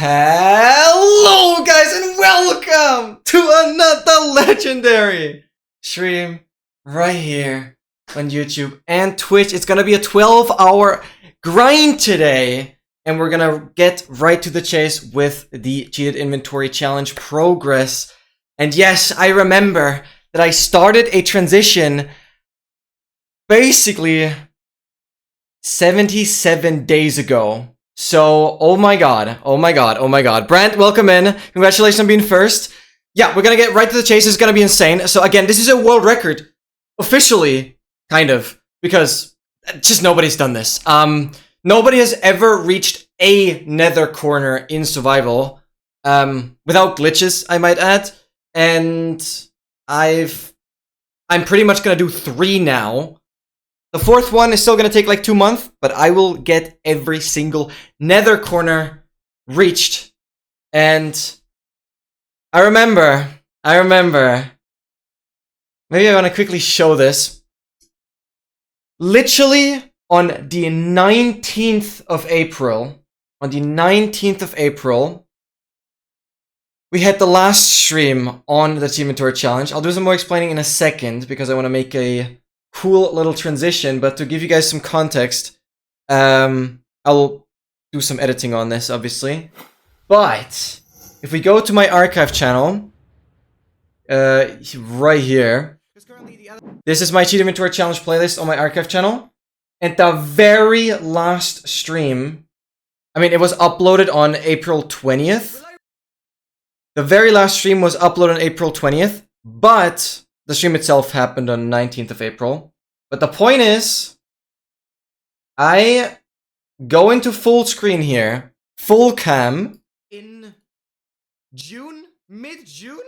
Hello guys and welcome to another legendary stream right here on YouTube and Twitch. It's gonna be a 12-hour grind today and we're gonna get right to the chase with the cheated inventory challenge progress. And yes, I remember that I started a transition basically 77 days ago. So, oh my god. Brant, welcome in. Congratulations on being first. Yeah, we're gonna get right to the chase. It's gonna be insane. So again, this is a world record. Officially, kind of. Because just nobody's done this. Nobody has ever reached a nether corner in survival. Without glitches, I might add. And I'm pretty much gonna do 3 now. The 4th one is still gonna take like 2 months, but I will get every single nether corner reached. And I remember, maybe I wanna quickly show this. Literally on the 19th of April, we had the last stream on the inventory challenge. I'll do some more explaining in a second because I wanna make a cool little transition, but to give you guys some context, I'll do some editing on this, obviously. But if we go to my archive channel, right here, this is my cheat inventory challenge playlist on my archive channel. And the very last stream, I mean, it was uploaded on April 20th. The very last stream was uploaded on April 20th, but the stream itself happened on 19th of April. But the point is, I go into full screen here, full cam, in June? Mid-June?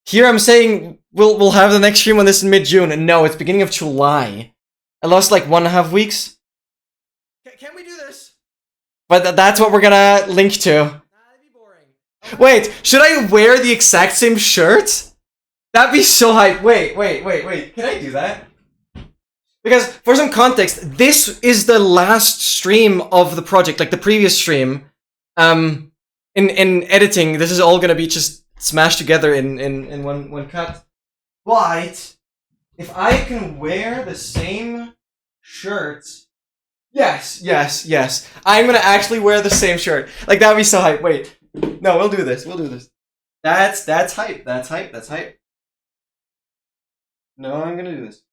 Here I'm saying we'll have the next stream on this in mid-June, and no, it's beginning of July. I lost like 1.5 weeks. Can we do this? But that's what we're gonna link to. That'd be boring. Okay. Wait, should I wear the exact same shirt? That'd be so hype. Wait. Can I do that? Because, for some context, this is the last stream of the project, like the previous stream. In editing, this is all gonna be just smashed together in one cut. But, if I can wear the same shirt... Yes. I'm gonna actually wear the same shirt. Like, that'd be so hype. Wait. No, we'll do this. That's hype. No, I'm gonna do this.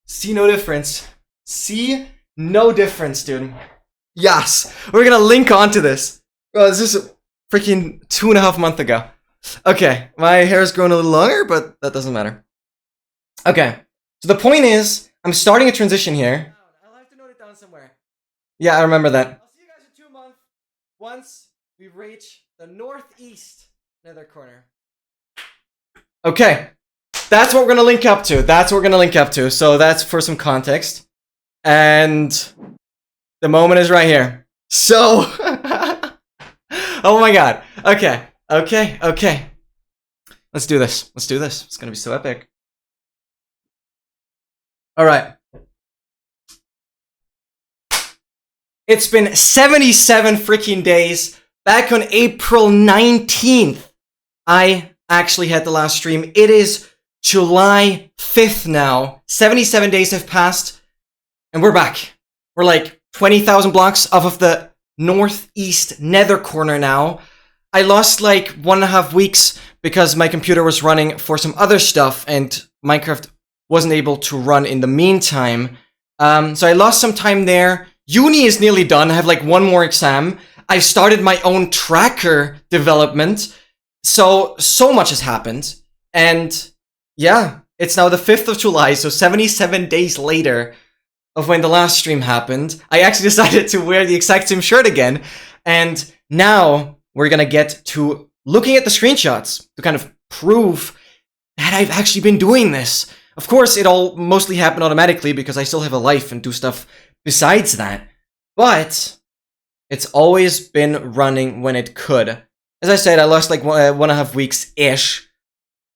See no difference. See no difference, dude. Yes! We're gonna link onto this. Oh, this is freaking 2.5 months ago. Okay, my hair is growing a little longer, but that doesn't matter. Okay, so the point is, I'm starting a transition here. I'll have to note it down somewhere. Yeah, I remember that. I'll see you guys in 2 months. Once we reach the northeast nether corner. Okay, that's what we're gonna link up to. So that's for some context. And the moment is right here. So, oh my god. Okay. Let's do this. It's gonna be so epic. Alright. It's been 77 freaking days. Back on April 19th, I actually had the last stream. It is July 5th now. 77 days have passed, and we're back. We're like 20,000 blocks off of the northeast nether corner now. I lost like 1.5 weeks because my computer was running for some other stuff, and Minecraft wasn't able to run in the meantime. So I lost some time there. Uni is nearly done. I have like 1 more exam. I've started my own tracker development. So much has happened. And yeah, it's now the 5th of July, so 77 days later of when the last stream happened. I actually decided to wear the exact same shirt again. And now we're gonna get to looking at the screenshots to kind of prove that I've actually been doing this. Of course, it all mostly happened automatically because I still have a life and do stuff besides that. But it's always been running when it could. As I said, I lost like 1.5 weeks-ish.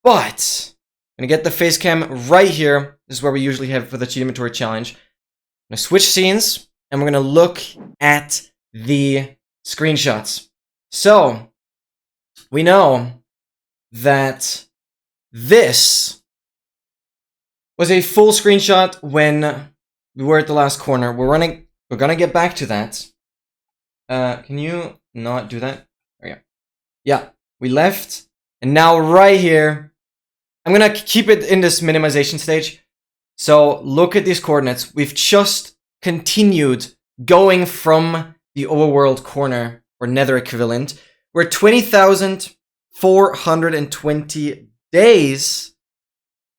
But I'm gonna get the face cam right here. This is where we usually have for the cheat inventory challenge. I'm gonna switch scenes. and we're gonna look at the screenshots. So, we know that this was a full screenshot when we were at the last corner. We're gonna get back to that. Can you not do that? There we go. Yeah, we left, and now right here, I'm gonna keep it in this minimization stage. So look at these coordinates. We've just continued going from the overworld corner, or nether equivalent. We're 20,420 days,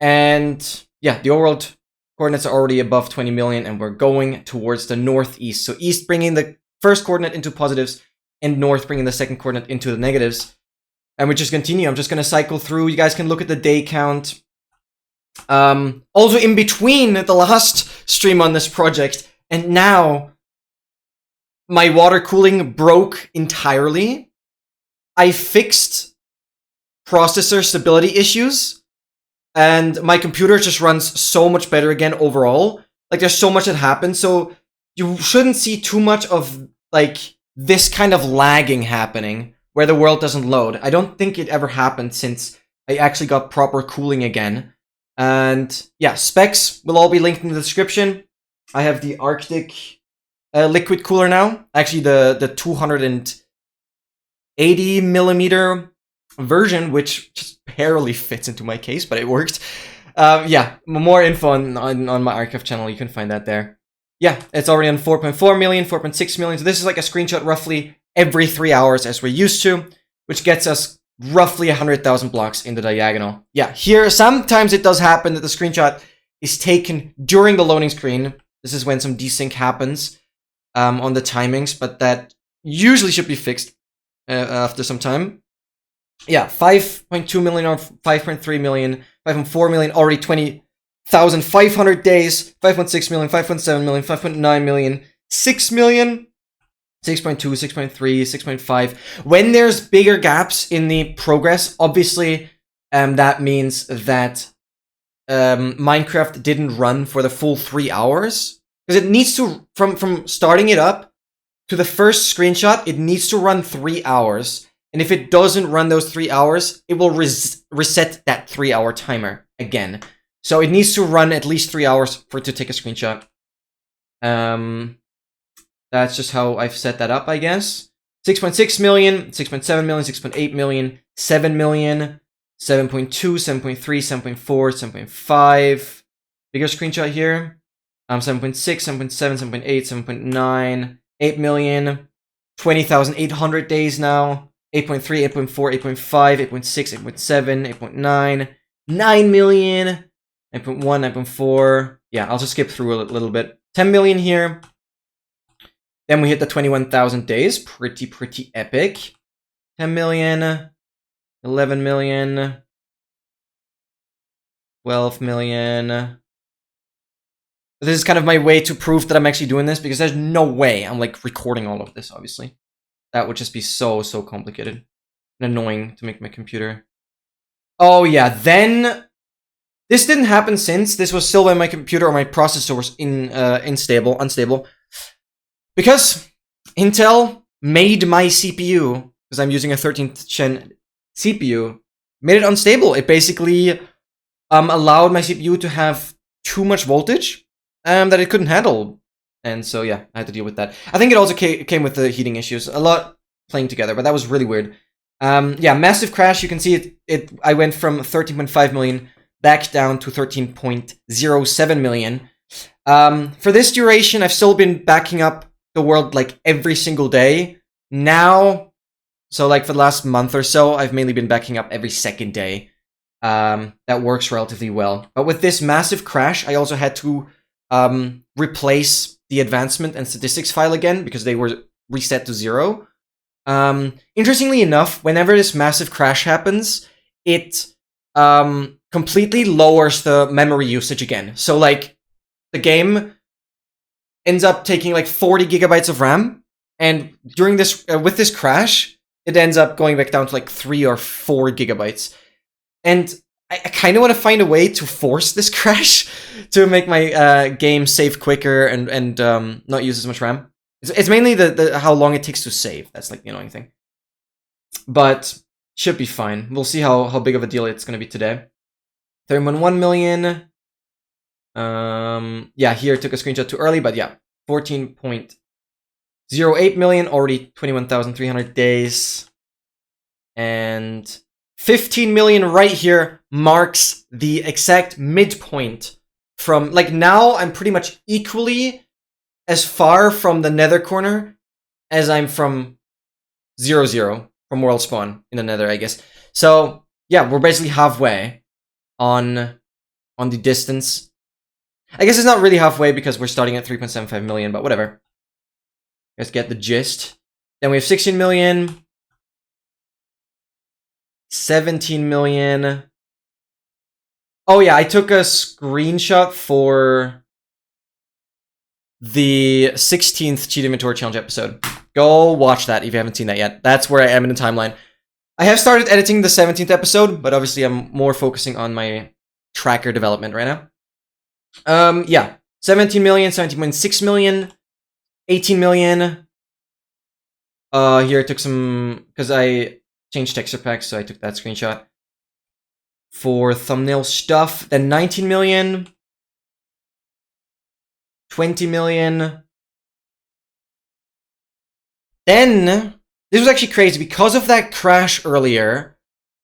and yeah, the overworld coordinates are already above 20 million, and we're going towards the northeast. So east bringing the first coordinate into positives, and north bringing the second coordinate into the negatives. And we just continue. I'm just going to cycle through. You guys can look at the day count. Also in between the last stream on this project and now, my water cooling broke entirely. I fixed processor stability issues, and my computer just runs so much better again overall. Like, there's so much that happened, so you shouldn't see too much of, like, this kind of lagging happening where the world doesn't load. I don't think it ever happened since I actually got proper cooling again. And yeah, specs will all be linked in the description. I have the Arctic liquid cooler now. Actually, the 280 millimeter version, which just barely fits into my case, but it worked. Yeah, more info on my archive channel. You can find that there. Yeah, it's already on 4.4 million, 4.6 million. So this is like a screenshot roughly every 3 hours as we're used to, which gets us roughly 100,000 blocks in the diagonal. Yeah, here sometimes it does happen that the screenshot is taken during the loading screen. This is when some desync happens on the timings, but that usually should be fixed after some time. Yeah, 5.2 million or 5.3 million, 5.4 million, already 20,500 days, 5.6 million, 5.7 million, 5.9 million, 6 million, 6.2, 6.3, 6.5. When there's bigger gaps in the progress, obviously, that means that Minecraft didn't run for the full 3 hours. Because it needs to, from starting it up to the first screenshot, it needs to run 3 hours. And if it doesn't run those 3 hours, it will reset that 3 hour timer again. So it needs to run at least 3 hours for it to take a screenshot. That's just how I've set that up, I guess. 6.6 million, 6.7 million, 6.8 million, 7 million, 7.2, 7.3, 7.4, 7.5. Bigger screenshot here. 7.6, 7.7, 7.8, 7.9, 8 million, 20,800 days now. 8.3, 8.4, 8.5, 8.6, 8.7, 8.9, 9 million, 9.1, 9.4. Yeah, I'll just skip through a little bit. 10 million here. Then we hit the 21,000 days. Pretty epic. 10 million, 11 million, 12 million. This is kind of my way to prove that I'm actually doing this, because there's no way I'm like recording all of this, obviously. That would just be so complicated and annoying to make my computer. Oh yeah, then this didn't happen since. This was still when my computer or my processor was unstable. Because Intel made my CPU, because I'm using a 13th gen CPU, made it unstable. It basically allowed my CPU to have too much voltage that it couldn't handle. And so, yeah, I had to deal with that. I think it also came with the heating issues. A lot playing together, but that was really weird. Yeah, massive crash. You can see I went from 13.5 million back down to 13.07 million. For this duration, I've still been backing up the world like every single day. Now, so like for the last month or so, I've mainly been backing up every second day. That works relatively well. But with this massive crash, I also had to replace the advancement and statistics file again, because they were reset to 0. Interestingly enough, whenever this massive crash happens, it completely lowers the memory usage again. So like the game ends up taking like 40 gigabytes of RAM, and during this with this crash, it ends up going back down to like 3 or 4 gigabytes. And I kind of want to find a way to force this crash to make my game save quicker and not use as much RAM. It's mainly the how long it takes to save. That's like the annoying thing. But should be fine. We'll see how big of a deal it's going to be today. 31 million. Yeah, here took a screenshot too early, but yeah, 14.08 million, already 21,300 days. And 15 million right here marks the exact midpoint from, like, now I'm pretty much equally as far from the nether corner as I'm from 0-0 from world spawn in the nether, I guess. So yeah, we're basically halfway on the distance. I guess it's not really halfway because we're starting at 3.75 million, but whatever. Let's get the gist. Then we have 16 million. 17 million. Oh yeah, I took a screenshot for the 16th Cheat Inventory Challenge episode. Go watch that if you haven't seen that yet. That's where I am in the timeline. I have started editing the 17th episode, but obviously I'm more focusing on my tracker development right now. Yeah. 17 million, 17.6 million, 18 million. Here I took some, because I changed texture packs, so I took that screenshot for thumbnail stuff. Then 19 million, 20 million. Then, this was actually crazy. Because of that crash earlier,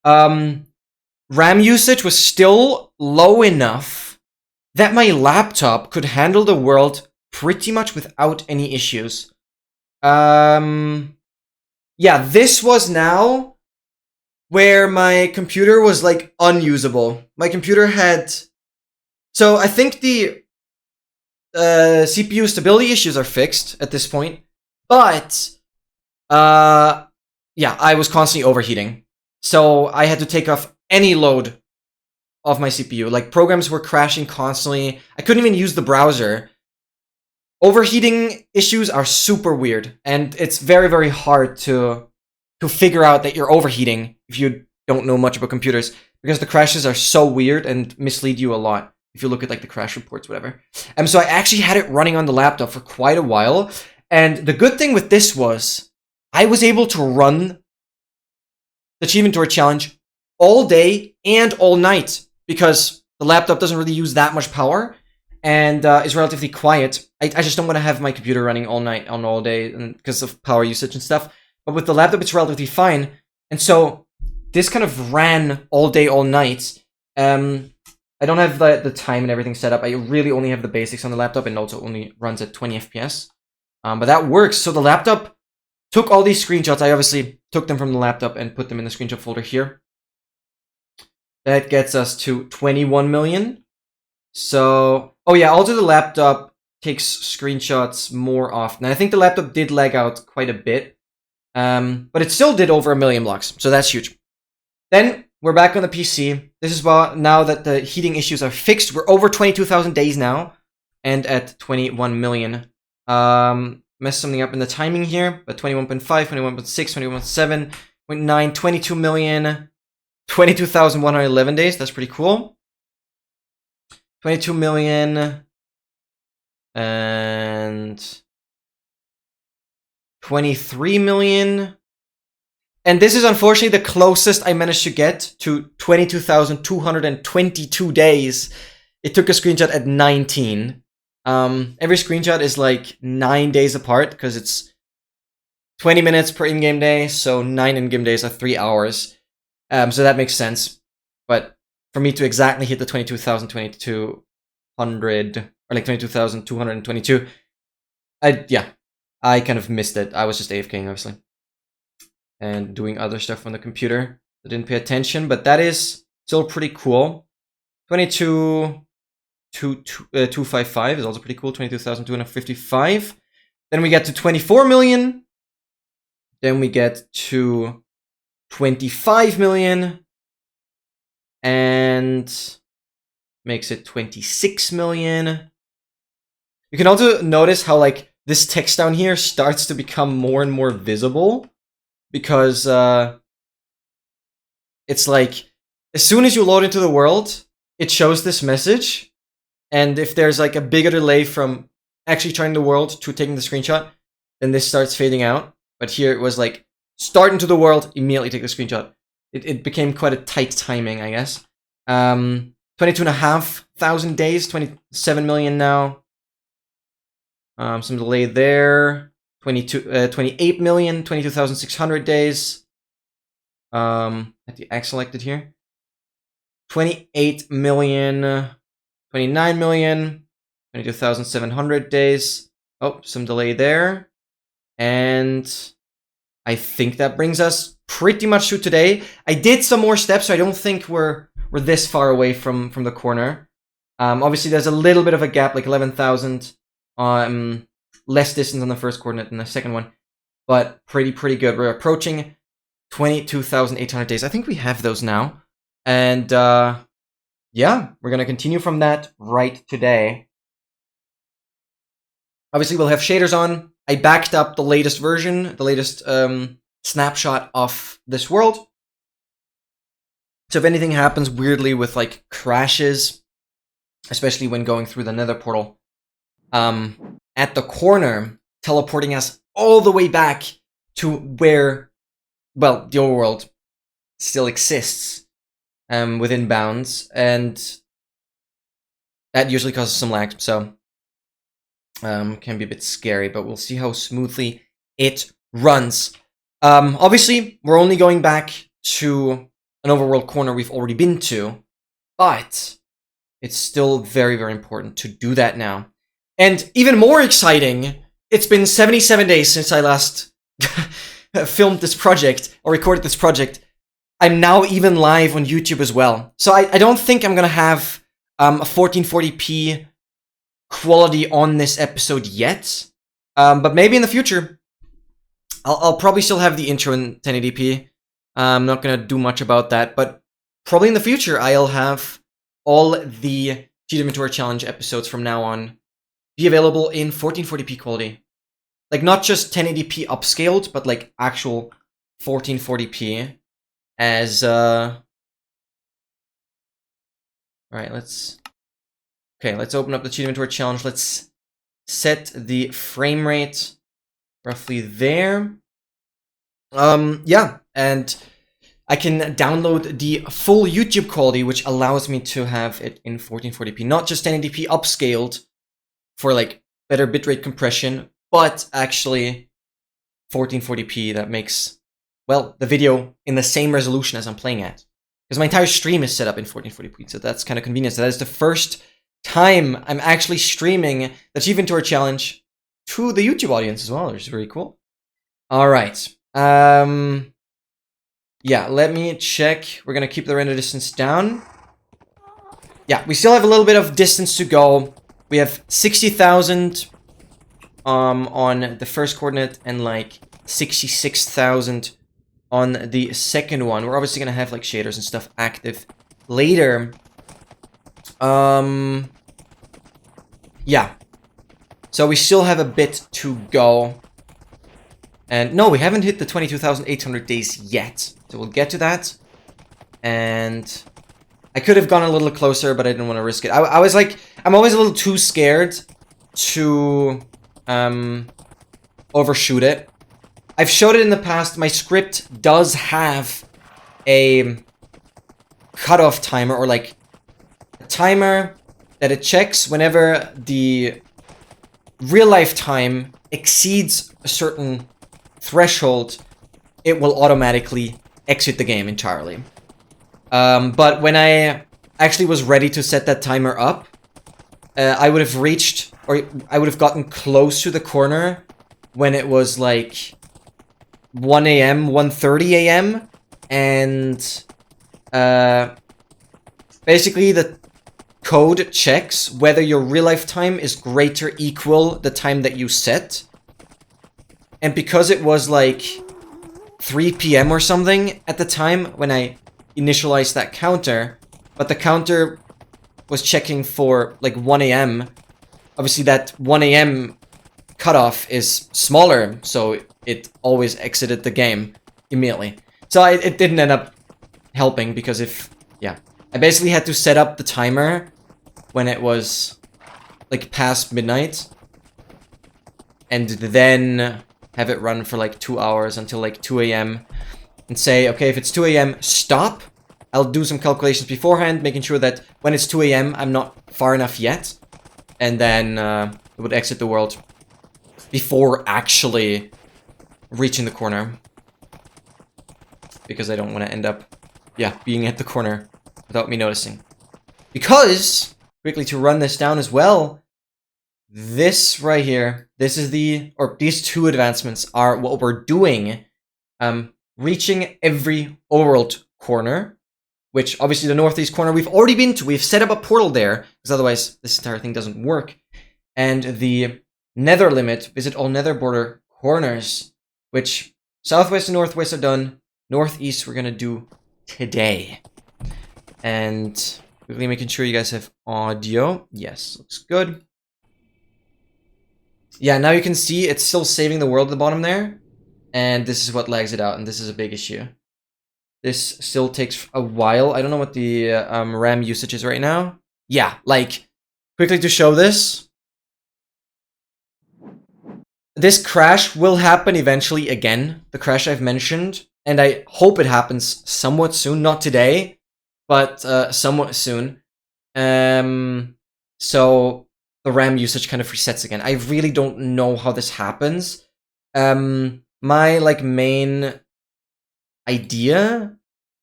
RAM usage was still low enough that my laptop could handle the world pretty much without any issues. Yeah, this was now where my computer was, like, unusable. My computer had... So, I think the CPU stability issues are fixed at this point, but... yeah, I was constantly overheating. So I had to take off any load of my CPU. Like, programs were crashing constantly. I couldn't even use the browser. Overheating issues are super weird, and it's very, very hard to figure out that you're overheating if you don't know much about computers, because the crashes are so weird and mislead you a lot if you look at, like, the crash reports, whatever. So I actually had it running on the laptop for quite a while, and the good thing with this was I was able to run the Cheat Inventory Challenge all day and all night because the laptop doesn't really use that much power and is relatively quiet. I just don't want to have my computer running all night and all day because of power usage and stuff. But with the laptop, it's relatively fine. And so this kind of ran all day, all night. I don't have the time and everything set up. I really only have the basics on the laptop, and also only runs at 20 FPS. But that works. So the laptop took all these screenshots. I obviously took them from the laptop and put them in the screenshot folder here. That gets us to 21 million. So, oh yeah, also the laptop takes screenshots more often. I think the laptop did lag out quite a bit. But it still did over 1 million blocks, so that's huge. Then we're back on the PC. This is about now that the heating issues are fixed. We're over 22,000 days now, and at 21 million. Messed something up in the timing here, but 21.5, 21.6, 21.7, 0.9, 22 million, 22,111 days. That's pretty cool. 22 million and 23 million. And this is unfortunately the closest I managed to get to 22,222 days. It took a screenshot at 19. Every screenshot is like 9 days apart because it's 20 minutes per in-game day, so 9 in-game days are 3 hours. So that makes sense. But for me to exactly hit the 22,200, or like 22,222, yeah, I kind of missed it. I was just AFKing, obviously, and doing other stuff on the computer. I didn't pay attention, but that is still pretty cool. 22,255 is also pretty cool. 22,255. Then we get to 24 million. Then we get to 25 million. And makes it 26 million. You can also notice how, like, this text down here starts to become more and more visible, because it's like as soon as you load into the world, it shows this message. And if there's like a bigger delay from actually trying the world to taking the screenshot, then this starts fading out. But here it was like, start into the world, immediately take the screenshot. It became quite a tight timing, I guess. 22,500 days, 27 million now. Some delay there. 28 million, 22,600 days. At the X selected here. 28 million, 29 million, 22,700 days. Oh, some delay there. And I think that brings us pretty much to today. I did some more steps, so I don't think we're this far away from the corner. Obviously, there's a little bit of a gap, like 11,000. Less distance on the first coordinate than the second one. But pretty good. We're approaching 22,800 days. I think we have those now. And yeah, we're going to continue from that right today. Obviously, we'll have shaders on. I backed up the latest version, the latest snapshot of this world. So if anything happens weirdly with like crashes, especially when going through the Nether portal, at the corner, teleporting us all the way back to where, well, the overworld still exists within bounds, and that usually causes some lag, so can be a bit scary, but we'll see how smoothly it runs. Obviously, we're only going back to an overworld corner we've already been to, but it's still very important to do that now. And even more exciting, it's been 77 days since I last filmed this project, or recorded this project. I'm now even live on YouTube as well. So I don't think I'm gonna have a 1440p quality on this episode yet. But maybe in the future. I'll probably still have the intro in 1080p. I'm not gonna do much about that, but probably in the future I'll have all the Cheat Inventory Challenge episodes from now on be available in 1440p quality. Like, not just 1080p upscaled, but like actual 1440p as Alright, let's open up the Cheat Inventory Challenge. Let's set the frame rate roughly there. Yeah, and I can download the full YouTube quality, which allows me to have it in 1440p, not just 1080p upscaled for like better bitrate compression, but actually 1440p that makes, well, the video in the same resolution as I'm playing at. Because my entire stream is set up in 1440p, so that's kind of convenient. So that is the first time I'm actually streaming the Cheat Inventory Challenge to the YouTube audience as well, which is very cool. Alright. Yeah, let me check. We're gonna keep the render distance down. Yeah, we still have a little bit of distance to go. We have 60,000 on the first coordinate and like 66,000 on the second one. We're obviously gonna have like shaders and stuff active later. Yeah. So we still have a bit to go. And no, we haven't hit the 22,800 days yet. So we'll get to that. And I could have gone a little closer, but I didn't want to risk it. I was like, I'm always a little too scared to overshoot it. I've showed it in the past. My script does have a cutoff timer, or like a timer that it checks whenever the real life time exceeds a certain threshold, it will automatically exit the game entirely. But when I actually was ready to set that timer up, I would have reached, or I would have gotten close to the corner when it was like 1 a.m., 1:30 a.m. And basically the code checks whether your real life time is greater or equal the time that you set. And because it was like 3 p.m. or something at the time when I initialized that counter, but the counter was checking for like 1 a.m. Obviously that 1 a.m. cutoff is smaller, so it always exited the game immediately. So it didn't end up helping, because if Yeah. I basically had to set up the timer when it was, like, past midnight. And then have it run for, like, 2 hours until, like, 2 a.m. And say, okay, if it's 2 a.m., stop. I'll do some calculations beforehand, making sure that when it's 2 a.m., I'm not far enough yet. And then it would exit the world before actually reaching the corner. Because I don't want to end up, yeah, being at the corner without me noticing. Because, quickly to run this down as well, this right here, this is these two advancements are what we're doing. Reaching every overworld corner, which obviously the northeast corner we've already been to. We've set up a portal there, because otherwise this entire thing doesn't work. And the nether limit, visit all nether border corners, which southwest and northwest are done. Northeast we're gonna do today. And quickly making sure you guys have audio. Yes, looks good. Yeah, now you can see it's still saving the world at the bottom there. And this is what lags it out, and this is a big issue. This still takes a while. I don't know what the RAM usage is right now. Yeah, like, quickly to show this. This crash will happen eventually again, the crash I've mentioned. And I hope it happens somewhat soon, not today, but somewhat soon. So the RAM usage kind of resets again. I really don't know how this happens. My, like, main idea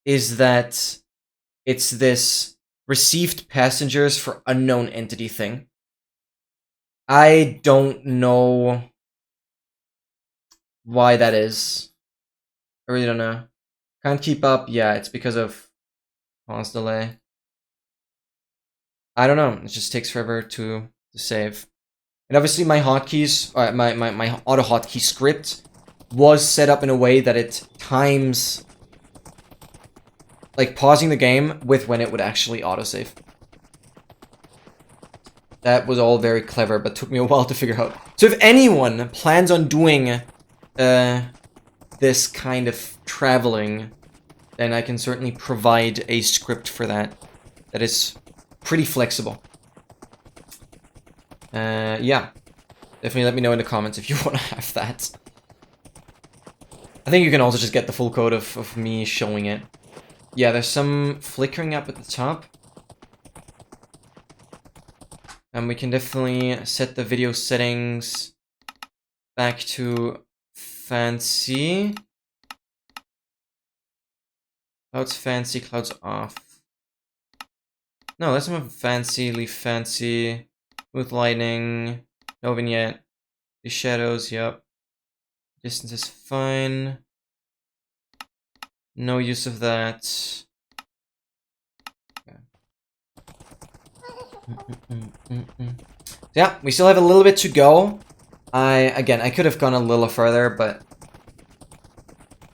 is that it's this received passengers for unknown entity thing. I don't know why that is. I really don't know. Can't keep up. Yeah, it's because of pause delay. I don't know. It just takes forever to save. And obviously my hotkeys, my auto hotkey script was set up in a way that it times, like, pausing the game with when it would actually autosave. That was all very clever, but took me a while to figure out. So if anyone plans on doing this kind of traveling, then I can certainly provide a script for that. That is pretty flexible. Yeah. Definitely let me know in the comments if you want to have that. I think you can also just get the full code of me showing it. Yeah, there's some flickering up at the top. And we can definitely set the video settings back to fancy. Clouds fancy, clouds off. No, let's move fancy, leave fancy. Smooth lighting, no vignette. The shadows, yep. Distance is fine. No use of that. Okay. Yeah, we still have a little bit to go. Again, I could have gone a little further, but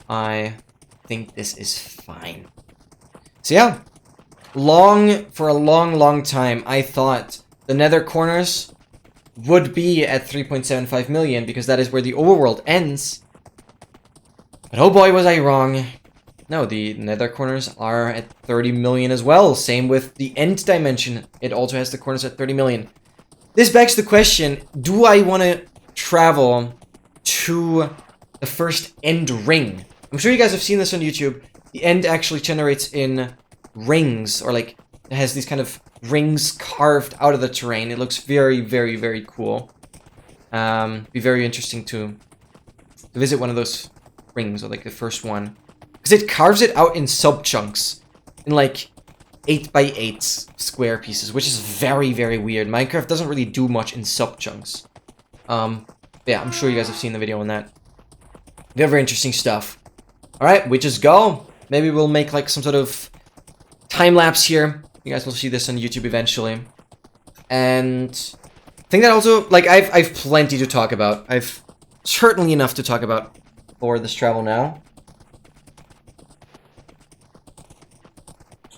I think this is fine. So yeah, for a long time, I thought the nether corners would be at 3.75 million, because that is where the overworld ends. But oh boy, was I wrong. No, the nether corners are at 30 million as well. Same with the end dimension. It also has the corners at 30 million. This begs the question, do I want to travel to the first end ring? I'm sure you guys have seen this on YouTube. The end actually generates in rings, or like, it has these kind of rings carved out of the terrain. It looks very, very, very cool. Be very interesting to visit one of those rings, or like the first one. Because it carves it out in sub-chunks. In like 8x8 square pieces, which is very, very weird. Minecraft doesn't really do much in sub-chunks. Yeah, I'm sure you guys have seen the video on that. Very, very interesting stuff. Alright, we just go. Maybe we'll make like some sort of time-lapse here. You guys will see this on YouTube eventually. And I think that also, like, I've plenty to talk about. I've certainly enough to talk about for this travel now.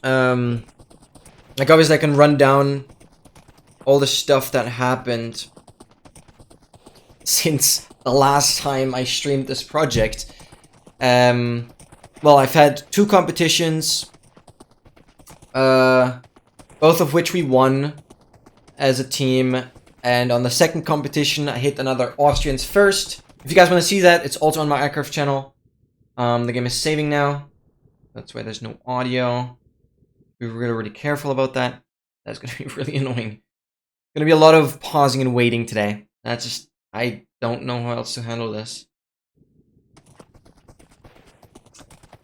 Like, obviously I can run down all the stuff that happened since the last time I streamed this project. Well, I've had 2 competitions. both of which we won as a team. And on the second competition, I hit another Austrians first. If you guys want to see that, it's also on my aircraft channel. The game is saving now. That's why there's no audio. Be really, really careful about that. That's going to be really annoying. Going to be a lot of pausing and waiting today. That's just, I don't know how else to handle this.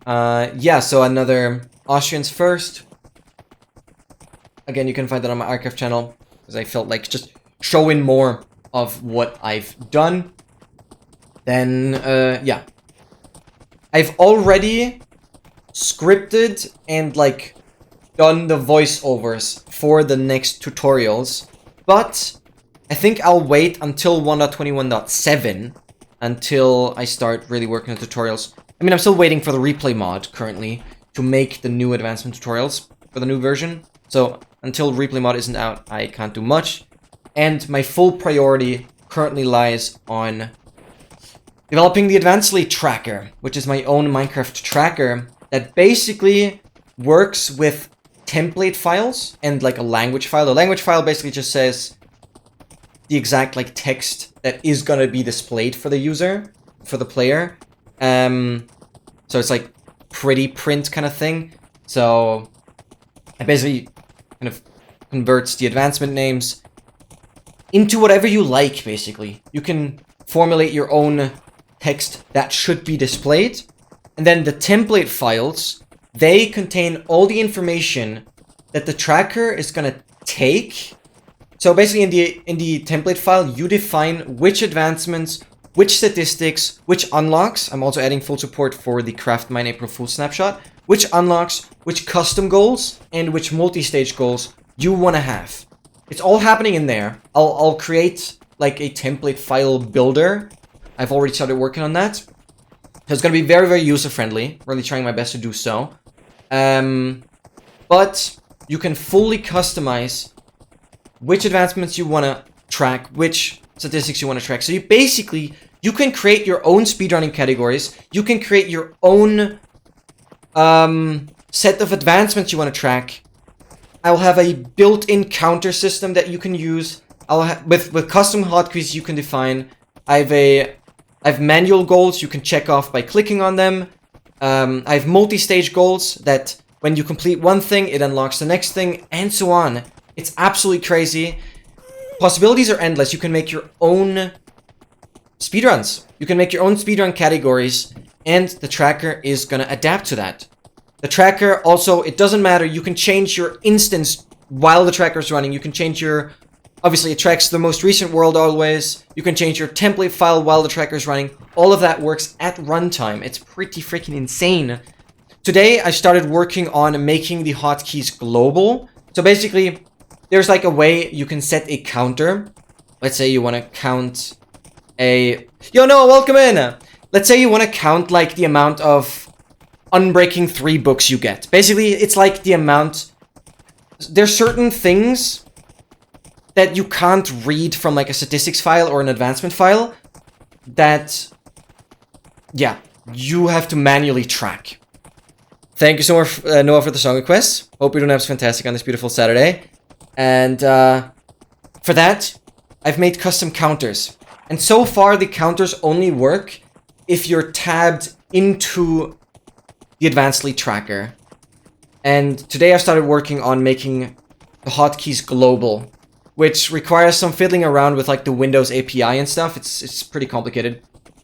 Yeah, so another Austrians first. Again, you can find that on my archive channel, because I felt like just showing more of what I've done. Then, yeah. I've already scripted and, like, done the voiceovers for the next tutorials, but I think I'll wait until 1.21.7 until I start really working on tutorials. I mean, I'm still waiting for the replay mod currently to make the new advancement tutorials for the new version. So until replay mod isn't out, I can't do much. And my full priority currently lies on developing the Advancedly tracker, which is my own Minecraft tracker that basically works with template files and like a language file. The language file basically just says the exact like text that is gonna be displayed for the user, for the player. So it's like pretty print kind of thing. So it basically kind of converts the advancement names into whatever you like, basically. You can formulate your own text that should be displayed. And then the template files, they contain all the information that the tracker is gonna take. So basically in the template file, you define which advancements, which statistics, which unlocks. I'm also adding full support for the Craft Mine April full snapshot. Which unlocks, which custom goals, and which multi-stage goals you wanna have. It's all happening in there. I'll create like a template file builder. I've already started working on that. So it's going to be very, very user-friendly. Really trying my best to do so. But you can fully customize which advancements you want to track, which statistics you want to track. So you basically, you can create your own speedrunning categories. You can create your own set of advancements you want to track. I'll have a built-in counter system that you can use. I'll have with custom hotkeys you can define. I have manual goals you can check off by clicking on them. I have multi-stage goals that when you complete one thing, it unlocks the next thing, and so on. It's absolutely crazy. Possibilities are endless. You can make your own speedruns. You can make your own speedrun categories, and the tracker is gonna adapt to that. The tracker also, it doesn't matter. You can change your instance while the tracker is running. You can change your... Obviously, it tracks the most recent world always. You can change your template file while the tracker is running. All of that works at runtime. It's pretty freaking insane. Today, I started working on making the hotkeys global. So basically, there's like a way you can set a counter. Let's say you want to count a... Yo, Noah, welcome in! Let's say you want to count like the amount of Unbreaking 3 books you get. Basically, it's like the amount... There's certain things that you can't read from like a statistics file or an advancement file that, yeah, you have to manually track. Thank you so much, Noah, for the song request. Hope your donap's fantastic on this beautiful Saturday. And for that, I've made custom counters. And so far, the counters only work if you're tabbed into the Advancedly tracker. And today I started working on making the hotkeys global, which requires some fiddling around with like the Windows API and stuff. It's pretty complicated.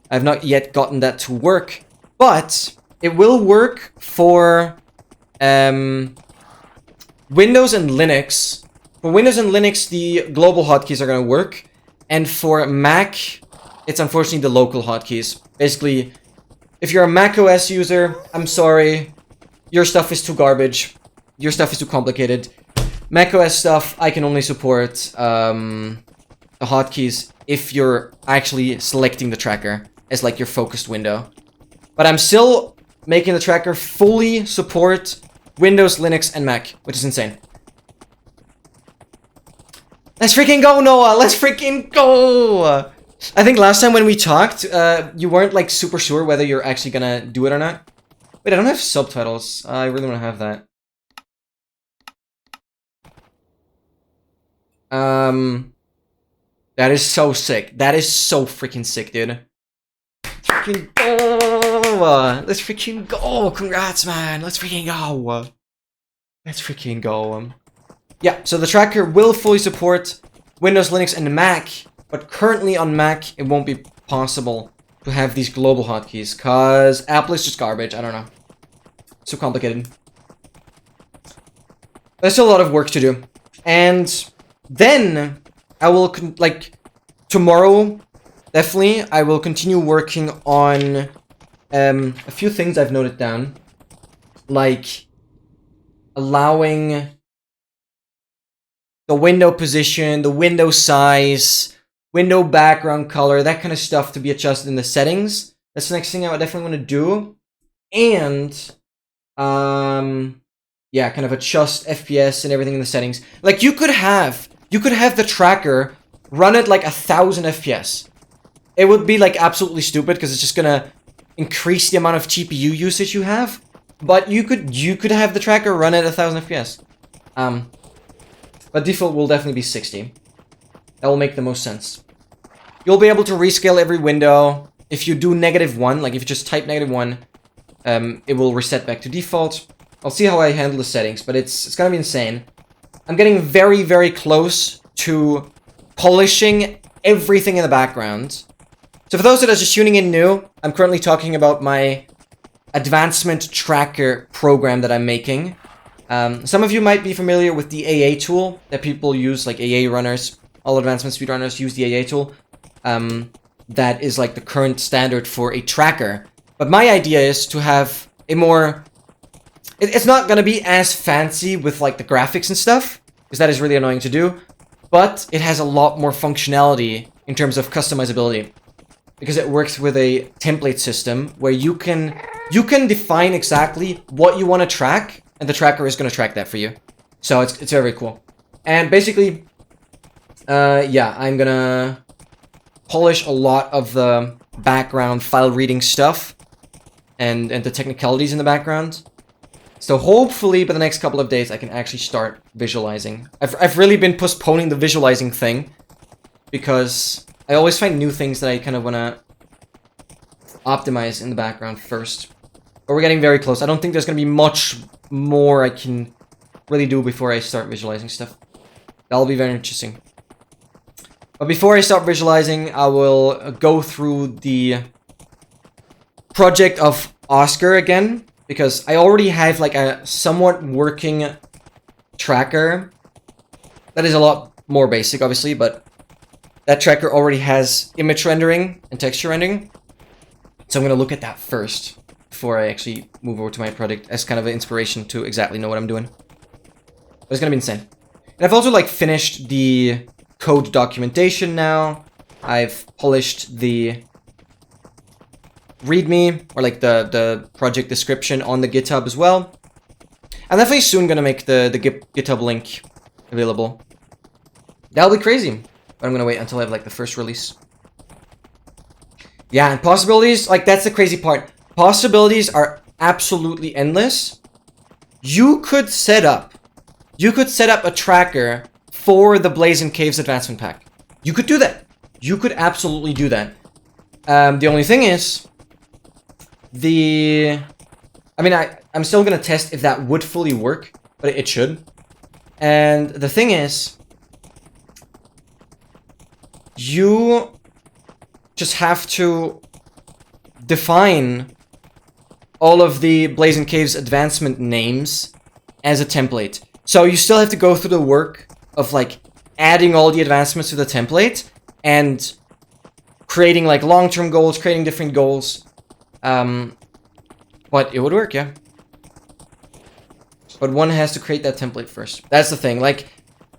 I've not yet gotten that to work, but it will work for Windows and Linux. For Windows and Linux, the global hotkeys are going to work, and for Mac, it's unfortunately the local hotkeys. Basically, if you're a Mac OS user, I'm sorry, your stuff is too garbage. Your stuff is too complicated. macOS stuff, I can only support the hotkeys if you're actually selecting the tracker as like your focused window. But I'm still making the tracker fully support Windows, Linux, and Mac, which is insane. Let's freaking go, Noah! Let's freaking go! I think last time when we talked, you weren't like super sure whether you're actually gonna do it or not. Wait, I don't have subtitles. I really want to have that. That is so sick. That is so freaking sick, dude. Freaking go! Let's freaking go! Congrats, man! Let's freaking go! Let's freaking go. Yeah, so the tracker will fully support Windows, Linux, and Mac, but currently on Mac, it won't be possible to have these global hotkeys, cause Apple is just garbage. I don't know. So complicated. There's still a lot of work to do. And then I will, like, tomorrow, definitely, I will continue working on a few things I've noted down. Like, allowing the window position, the window size, window background color, that kind of stuff to be adjusted in the settings. That's the next thing I definitely want to do. And, yeah, kind of adjust FPS and everything in the settings. Like, you could have the tracker run it like 1000 FPS. It would be like absolutely stupid because it's just gonna increase the amount of GPU usage you have. But you could have the tracker run at 1000 FPS. But default will definitely be 60. That will make the most sense. You'll be able to rescale every window. If you do -1, like if you just type -1, it will reset back to default. I'll see how I handle the settings, but it's gonna be insane. I'm getting very, very close to polishing everything in the background. So for those that are just tuning in new, I'm currently talking about my advancement tracker program that I'm making. Some of you might be familiar with the AA tool that people use, like AA runners. All advancement speedrunners use the AA tool. That is like the current standard for a tracker. But my idea is to have a more... It's not gonna be as fancy with like the graphics and stuff, because that is really annoying to do. But it has a lot more functionality in terms of customizability. Because it works with a template system where you can define exactly what you want to track, and the tracker is going to track that for you. So it's very cool. And basically, yeah, I'm gonna polish a lot of the background file reading stuff and the technicalities in the background. So hopefully by the next couple of days I can actually start visualizing. I've really been postponing the visualizing thing because I always find new things that I kind of want to optimize in the background first. But we're getting very close. I don't think there's going to be much more I can really do before I start visualizing stuff. That'll be very interesting. But before I start visualizing, I will go through the project of Oscar again. Because I already have like a somewhat working tracker. That is a lot more basic, obviously, but that tracker already has image rendering and texture rendering. So I'm going to look at that first before I actually move over to my project as kind of an inspiration to exactly know what I'm doing. But it's going to be insane. And I've also like finished the code documentation now. I've polished the README, or like the project description on the GitHub as well. I'm definitely soon gonna make the GitHub link available. That'll be crazy. But I'm gonna wait until I have like the first release. Yeah, and possibilities, like that's the crazy part. Possibilities are absolutely endless. You could set up a tracker for the Blazing Caves Advancement Pack. You could do that. You could absolutely do that. The only thing is, I mean, I'm still gonna test if that would fully work, but it should. And the thing is, you just have to define all of the Blazing Caves advancement names as a template. So you still have to go through the work of like adding all the advancements to the template and creating like long-term goals, creating different goals. But it would work, yeah. But one has to create that template first. That's the thing. Like,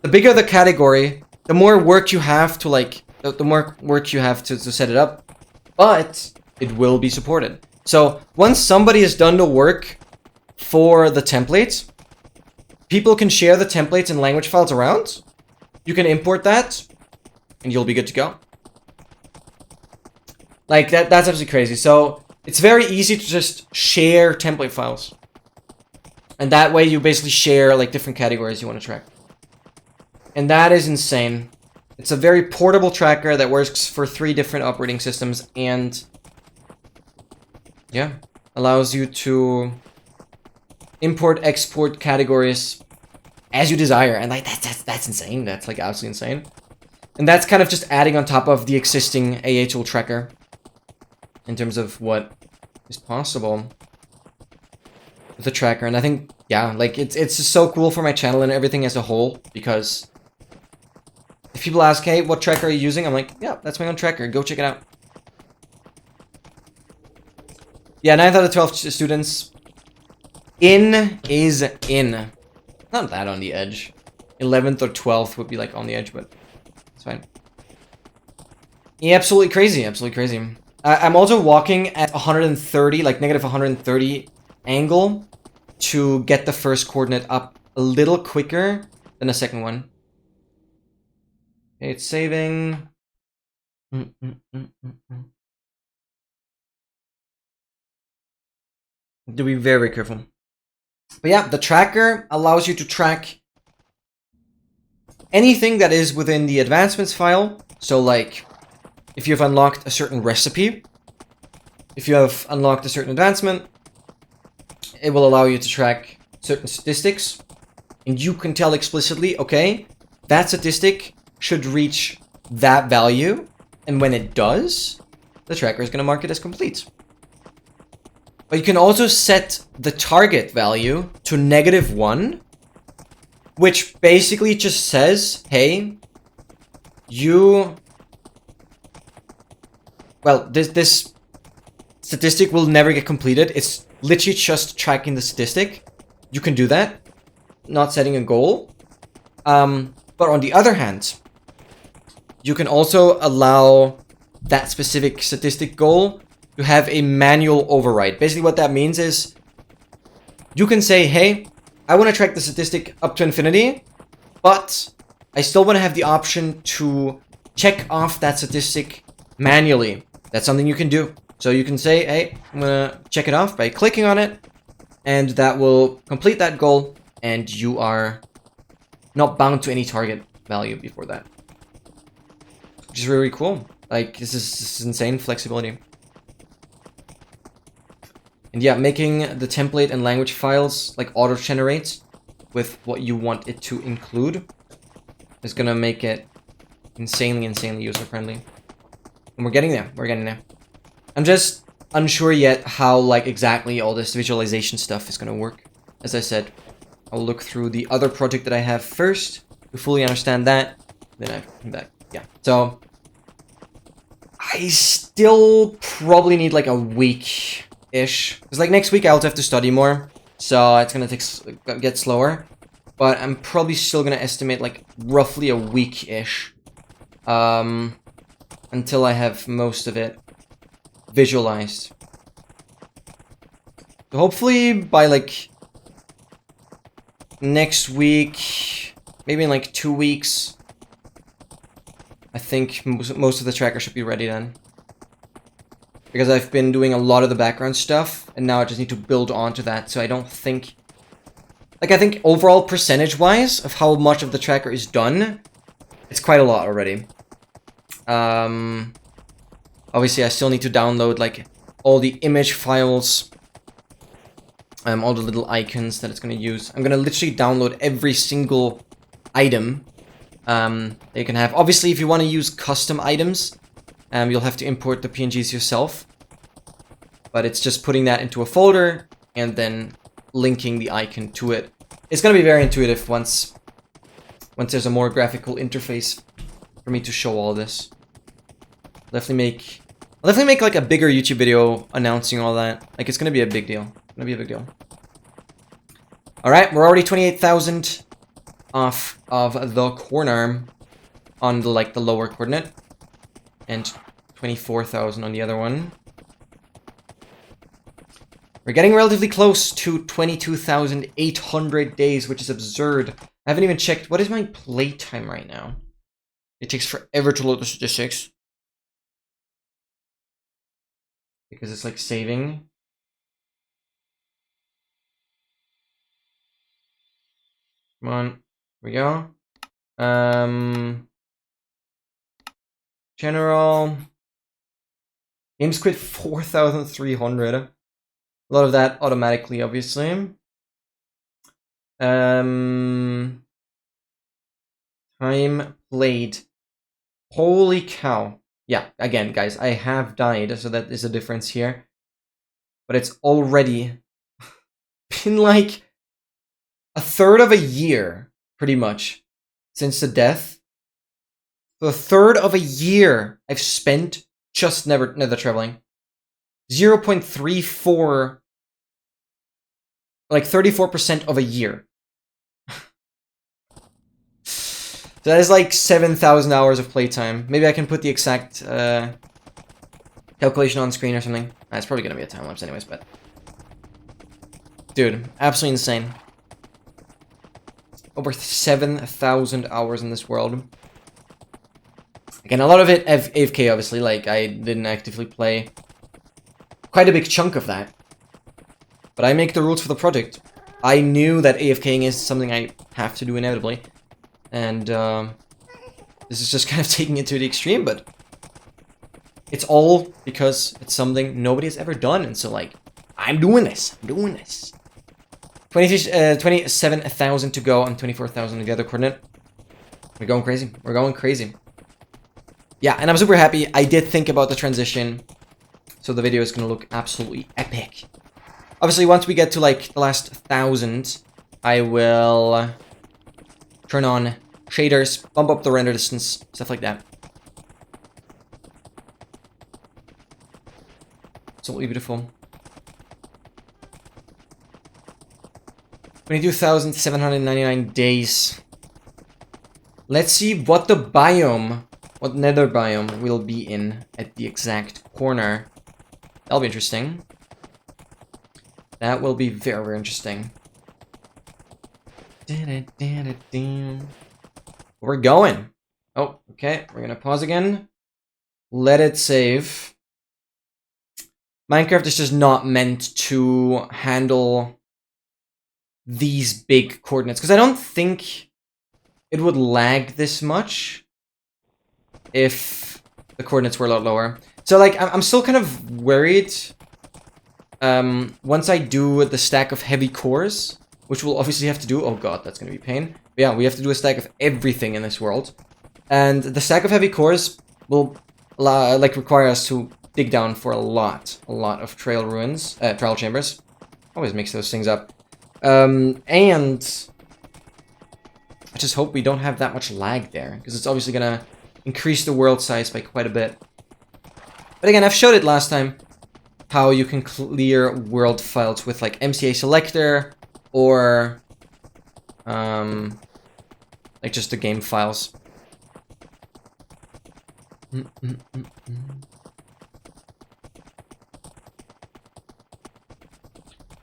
the bigger the category, the more work you have to like, the more work you have to set it up. But it will be supported. So once somebody has done the work for the templates, people can share the templates and language files around. You can import that, and you'll be good to go. Like, that's absolutely crazy. So it's very easy to just share template files. And that way you basically share like different categories you want to track. And that is insane. It's a very portable tracker that works for 3 different operating systems and yeah, allows you to import, export categories as you desire. And like that's insane. That's like absolutely insane. And that's kind of just adding on top of the existing AA tool tracker in terms of what is possible with the tracker. And I think, yeah, like it's just so cool for my channel and everything as a whole, because if people ask, hey, what tracker are you using? I'm like, yeah, that's my own tracker. Go check it out. Yeah, 9 out of 12 students. In is in. Not that on the edge. 11th or 12th would be like on the edge, but it's fine. Yeah, absolutely crazy. Absolutely crazy. I'm also walking at 130, like negative 130 angle to get the first coordinate up a little quicker than the second one. Okay, it's saving. Do be very, very careful. But yeah, the tracker allows you to track anything that is within the advancements file. So like, if you've unlocked a certain recipe, if you have unlocked a certain advancement, it will allow you to track certain statistics. And you can tell explicitly, okay, that statistic should reach that value. And when it does, the tracker is going to mark it as complete. But you can also set the target value to -1, which basically just says, hey, well, this statistic will never get completed. It's literally just tracking the statistic. You can do that, not setting a goal. But on the other hand, you can also allow that specific statistic goal to have a manual override. Basically what that means is you can say, hey, I want to track the statistic up to infinity, but I still want to have the option to check off that statistic manually. That's something you can do. So you can say, hey, I'm going to check it off by clicking on it, and that will complete that goal, and you are not bound to any target value before that. Which is really cool. Like, this is insane flexibility. And yeah, making the template and language files like auto-generate with what you want it to include is gonna make it insanely user-friendly. And we're getting there. We're getting there. I'm just unsure yet how like exactly all this visualization stuff is gonna work. As I said, I'll look through the other project that I have first to fully understand that. Then I come back. Yeah. So I still probably need like a week-ish. Because like next week I'll have to study more. So it's gonna get slower. But I'm probably still gonna estimate like roughly a week-ish. Until I have most of it visualized. So hopefully by like next week, maybe in like 2 weeks, I think most of the tracker should be ready then. Because I've been doing a lot of the background stuff, and now I just need to build onto that, so I don't think... Like, I think overall percentage-wise of how much of the tracker is done, it's quite a lot already. Obviously, I still need to download, like, all the image files, all the little icons that it's going to use. I'm going to literally download every single item that you can have. Obviously, if you want to use custom items, you'll have to import the PNGs yourself. But it's just putting that into a folder and then linking the icon to it. It's going to be very intuitive once there's a more graphical interface for me to show all this. I'll definitely make like a bigger YouTube video announcing all that. Like, it's going to be a big deal. It's going to be a big deal. Alright, we're already 28,000 off of the corner on the, like, the lower coordinate. And 24,000 on the other one. We're getting relatively close to 22,800 days, which is absurd. I haven't even checked. What is my playtime right now? It takes forever to load the statistics. Because it's like saving. Come on. Here we go. General. Games quit 4,300. A lot of that automatically, obviously. Time played. Holy cow. Yeah, again, guys, I have died, so that is a difference here. But it's already been like a third of a year, pretty much, since the death. The third of a year I've spent just nether traveling. 0.34, like 34% of a year. So that is like 7,000 hours of playtime. Maybe I can put the exact calculation on screen or something. It's probably gonna be a time lapse anyways, but dude, absolutely insane. Over 7,000 hours in this world. Again, a lot of it AFK, obviously. Like, I didn't actively play quite a big chunk of that. But I make the rules for the project. I knew that AFKing is something I have to do inevitably. And this is just kind of taking it to the extreme, but it's all because it's something nobody has ever done. And so, like, I'm doing this. I'm doing this. 27,000 to go and 24,000 in the other coordinate. We're going crazy. We're going crazy. Yeah, and I'm super happy. I did think about the transition, so the video is going to look absolutely epic. Obviously, once we get to, like, the last 1,000, I will turn on shaders, bump up the render distance, stuff like that. Absolutely beautiful. 22,799 days. Let's see what the biome, what nether biome will be in at the exact corner. That'll be interesting. That will be very, very interesting. We're going. Oh, okay. We're gonna pause again. Let it save. Minecraft is just not meant to handle these big coordinates, because I don't think it would lag this much if the coordinates were a lot lower. So, like, I'm still kind of worried. Once I do the stack of heavy cores, which we'll obviously have to do. Oh god, that's gonna be pain. But yeah, we have to do a stack of everything in this world. And the stack of heavy cores will, like, require us to dig down for a lot of trail ruins, trial chambers. Always mix those things up. And I just hope we don't have that much lag there, because it's obviously gonna increase the world size by quite a bit. But again, I've showed it last time, how you can clear world files with, like, MCA selector, or, like, just the game files.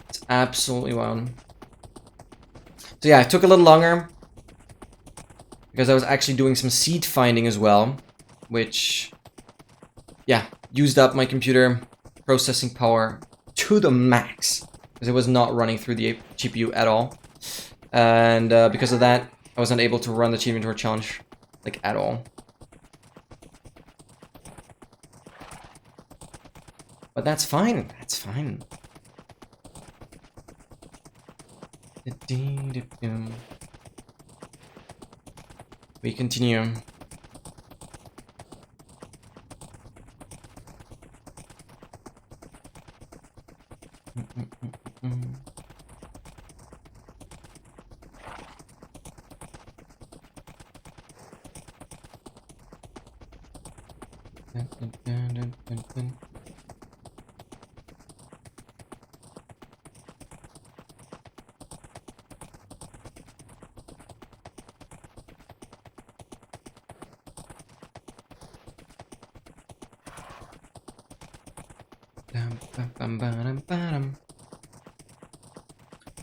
It's absolutely wild. So yeah, it took a little longer, because I was actually doing some seed finding as well, which, yeah, used up my computer processing power to the max, because it was not running through the GPU at all. And because of that, I was not able to run the Achievement Tour Challenge, like, at all. But that's fine. That's fine. We continue.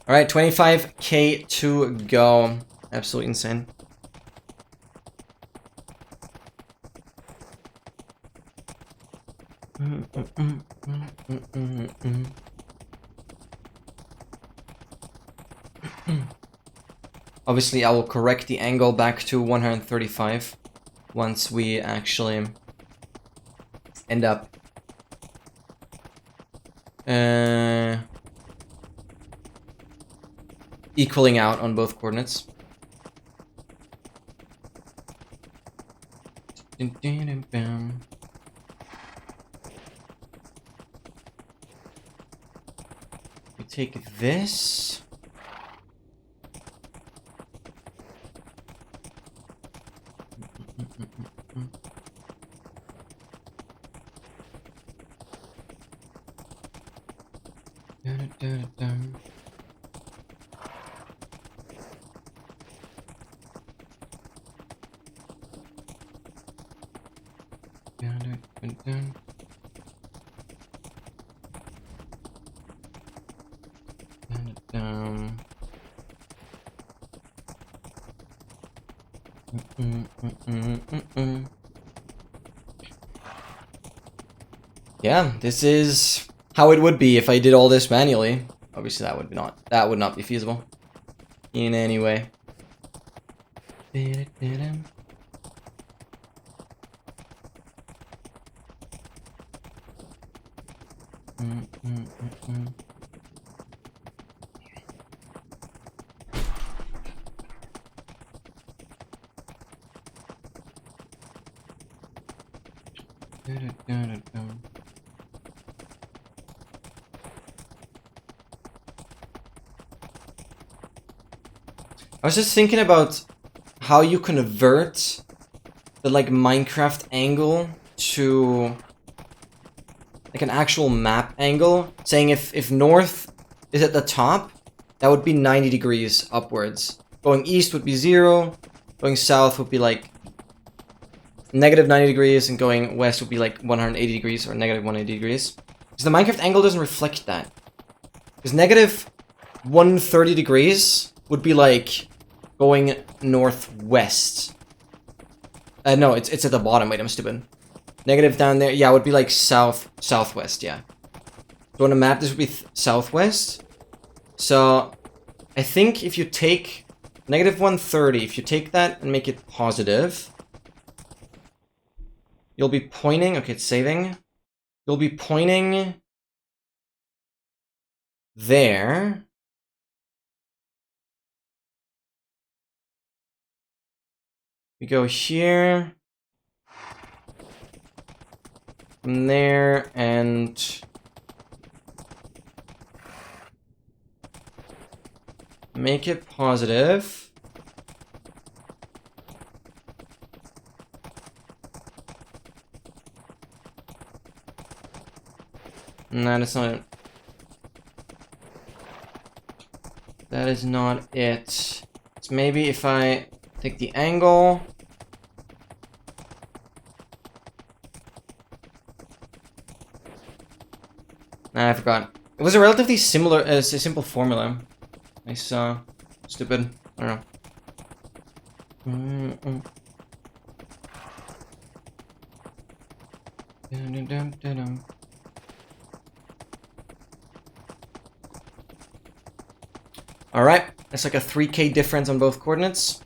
Alright, 25k to go. Absolutely insane. Obviously, I will correct the angle back to 135 once we actually end up equaling out on both coordinates. We take this. Yeah, this is how it would be if I did all this manually. Obviously, that would not be feasible in any way. I was just thinking about how you convert the like Minecraft angle to like an actual map angle, saying if north is at the top, that would be 90 degrees upwards. Going east would be 0, going south would be like negative 90 degrees, and going west would be like 180 degrees or negative 180 degrees. Because the Minecraft angle doesn't reflect that. Because negative 130 degrees would be like going northwest. No, it's at the bottom. Wait, I'm stupid. Negative down there. Yeah, it would be like southwest, yeah. So on a map, this would be southwest. So I think if you take negative 130, if you take that and make it positive, you'll be pointing... Okay, it's saving. You'll be pointing there. We go here. From there, and make it positive. No, that's not it. That is not it. So maybe if I take the angle. Nah, I forgot. It was a relatively similar, a simple formula. I saw. Stupid. I don't know. Alright, that's like a 3K difference on both coordinates.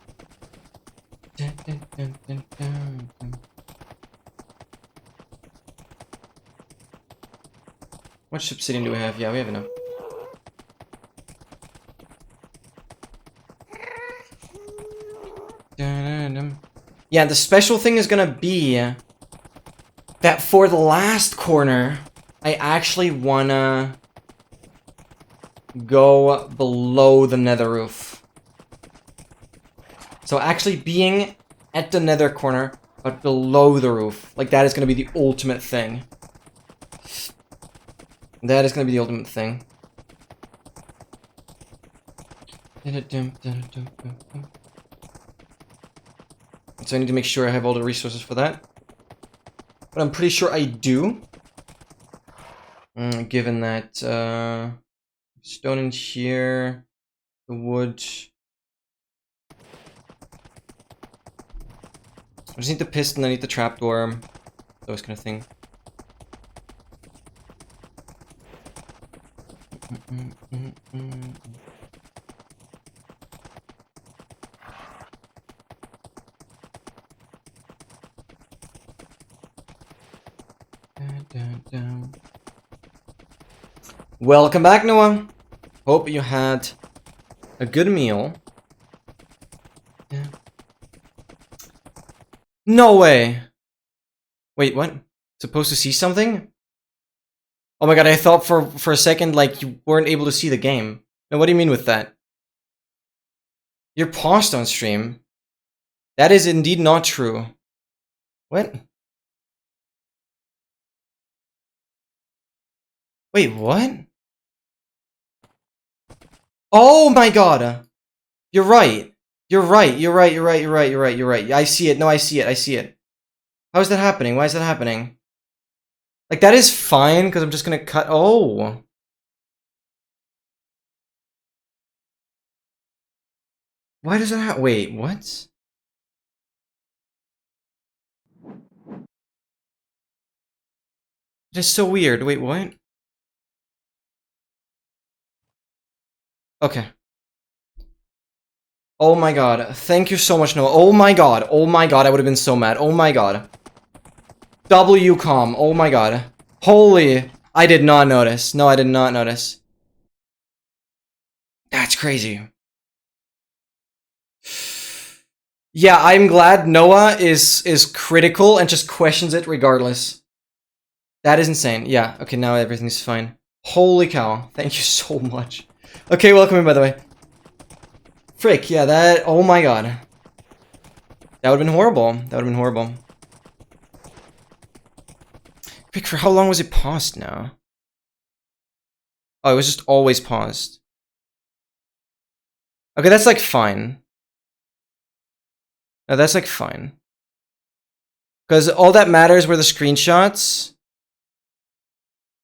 How much obsidian do we have? Yeah, we have enough. Yeah, the special thing is gonna be that for the last corner, I actually wanna go below the nether roof. So actually being at the nether corner, but below the roof. Like, that is gonna be the ultimate thing. That is gonna be the ultimate thing. So I need to make sure I have all the resources for that. But I'm pretty sure I do. Given that, stone in here, the wood. I just need the piston, I need the trapdoor, those kind of thing. Welcome back, Noah. Hope you had a good meal. Yeah. No way. Wait, what? Supposed to see something? Oh my god, I thought for a second like you weren't able to see the game. Now, what do you mean with that? You're paused on stream. That is indeed not true. What? Wait, what? Oh my god! You're right. You're right. You're right. You're right. You're right. You're right. You're right. I see it. No, I see it. I see it. How is that happening? Why is that happening? Like, that is fine, because I'm just gonna cut... Oh! Why does that happen? Wait, what? It is so weird. Wait, what? Okay. Oh my god. Thank you so much, Noah. Oh my god. Oh my god, I would have been so mad. Oh my god. WCOM. Oh my god. Holy... I did not notice. No, I did not notice. That's crazy. Yeah, I'm glad Noah is critical and just questions it regardless. That is insane. Yeah, okay, now everything's fine. Holy cow. Thank you so much. Okay, welcome in, by the way. Frick, yeah, that... Oh my god. That would've been horrible. That would've been horrible. Frick, for how long was it paused now? Oh, it was just always paused. Okay, that's like fine. No, that's like fine. Because all that matters were the screenshots.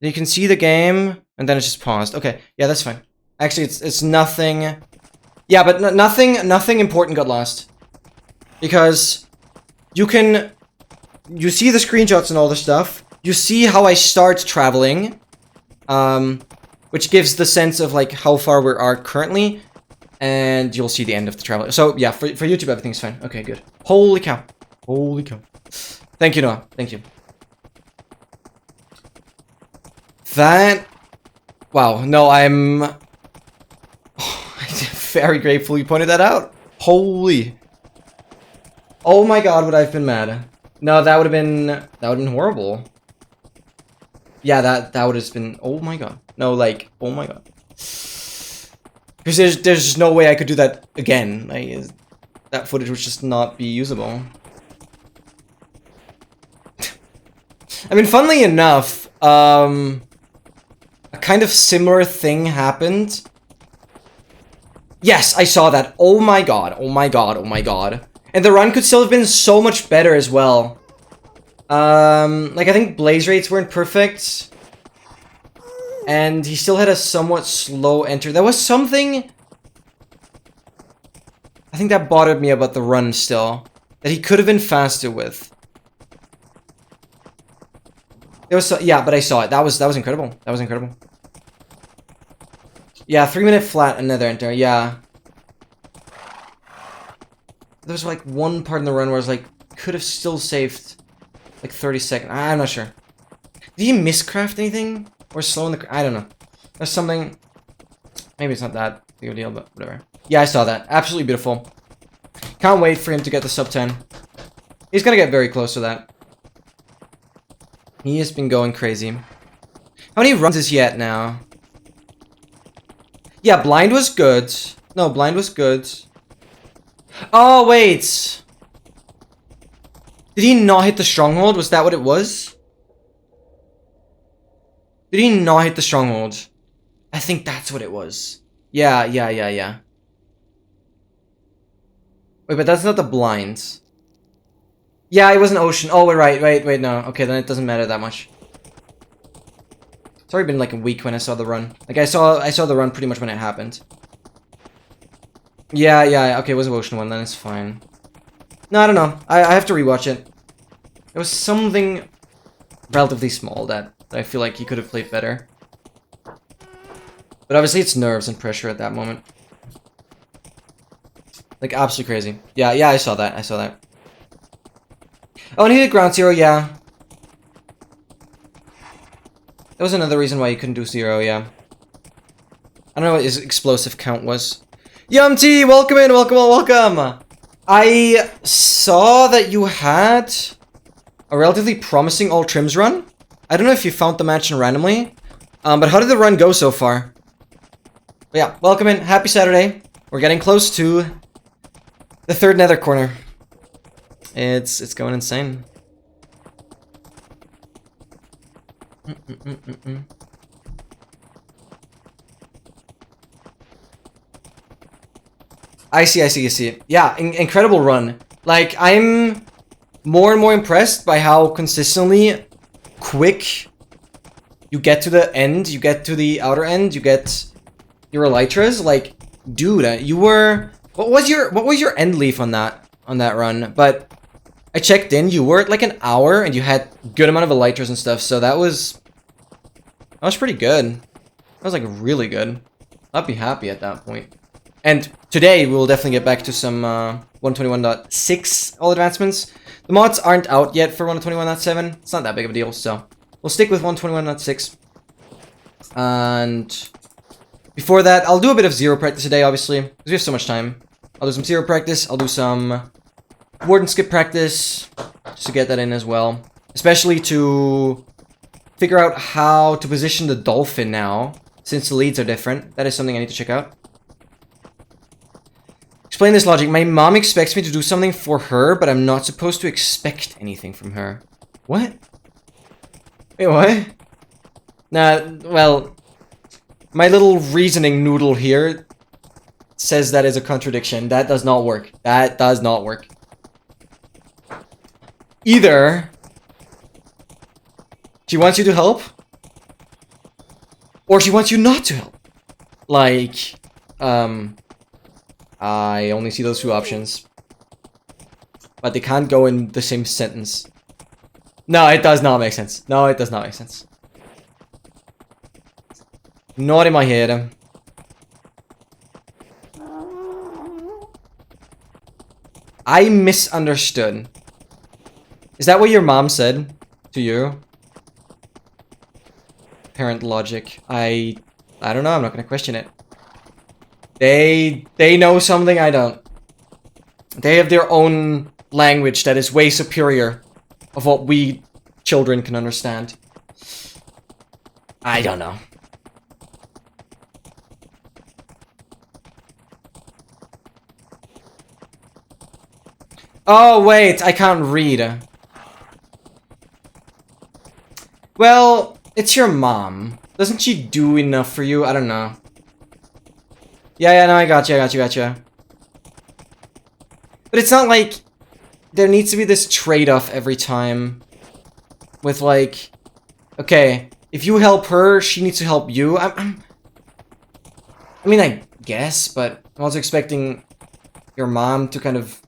You can see the game, and then it's just paused. Okay, yeah, that's fine. Actually, it's nothing... Yeah, but nothing important got lost. Because you can... You see the screenshots and all the stuff. You see how I start traveling. Which gives the sense of, like, how far we are currently. And you'll see the end of the travel. So, yeah, for YouTube, everything's fine. Okay, good. Holy cow. Holy cow. Thank you, Noah. Thank you. That... Wow, no, I'm very grateful you pointed that out. Holy... Oh my god, would I have been mad. No, that would have been horrible. Yeah, that would have been... Oh my god. No, like, oh my god. Because there's no way I could do that again. Like, that footage would just not be usable. I mean, funnily enough, a kind of similar thing happened. Yes, I saw that. Oh my god. Oh my god. Oh my god. And the run could still have been so much better as well. Like, I think blaze rates weren't perfect. And he still had a somewhat slow enter. There was something... I think that bothered me about the run still. That he could have been faster with. It was... Yeah, but I saw it. That was incredible. That was incredible. Yeah, 3-minute flat, another enter. Yeah. There was like one part in the run where I was like, could have still saved like 30 seconds. I'm not sure. Did he miscraft anything? Or slow in the... I don't know. There's something... Maybe it's not that big of a deal, but whatever. Yeah, I saw that. Absolutely beautiful. Can't wait for him to get the sub 10. He's gonna get very close to that. He has been going crazy. How many runs is he at now? Yeah, blind was good. No, blind was good. Oh, wait. Did he not hit the stronghold? Was that what it was? Did he not hit the stronghold? I think that's what it was. Yeah. Wait, but that's not the blinds. Yeah, it was an ocean. Oh, we're right. Wait, no. Okay, then it doesn't matter that much. It's already been like a week when I saw the run. Like, I saw the run pretty much when it happened. Yeah, okay, it was an ocean one, then it's fine. No, I don't know. I have to rewatch it. It was something relatively small that I feel like he could have played better. But obviously it's nerves and pressure at that moment. Like, absolutely crazy. Yeah, I saw that. Oh, and he did ground zero, yeah. That was another reason why you couldn't do 0, yeah. I don't know what his explosive count was. Yum-T, welcome in, welcome! I saw that you had a relatively promising all trims run. I don't know if you found the mansion randomly, but how did the run go so far? But yeah, welcome in, happy Saturday. We're getting close to the third nether corner. It's going insane. I see. Yeah, incredible run. Like, I'm more and more impressed by how consistently quick you get to the end, you get to the outer end, you get your elytras. Like, dude, you were... What was your end leaf on that run? But I checked in, you were at like an hour and you had good amount of elytras and stuff, so that was pretty good. That was like really good. I'd be happy at that point. And today, we'll definitely get back to some 121.6 all advancements. The mods aren't out yet for 121.7. It's not that big of a deal, so we'll stick with 121.6. And before that, I'll do a bit of 0 practice today, obviously, because we have so much time. I'll do some 0 practice. I'll do some warden skip practice, just to get that in as well. Especially to figure out how to position the dolphin now, since the leads are different. That is something I need to check out. Explain this logic. My mom expects me to do something for her, but I'm not supposed to expect anything from her. What? Wait, what? Nah, well, my little reasoning noodle here says that is a contradiction. That does not work. That does not work. Either she wants you to help, or she wants you not to help. Like, I only see those two options. But they can't go in the same sentence. No, it does not make sense. No, it does not make sense. Not in my head. I misunderstood. Is that what your mom said to you? Parent logic. I don't know, I'm not gonna question it. They know something I don't. They have their own language that is way superior of what we children can understand. I don't know. Oh, wait, I can't read. Well, it's your mom. Doesn't she do enough for you? I don't know. Yeah, no, I got you. But it's not like there needs to be this trade-off every time. With like, okay, if you help her, she needs to help you. I mean, I guess, but I'm also expecting your mom to kind of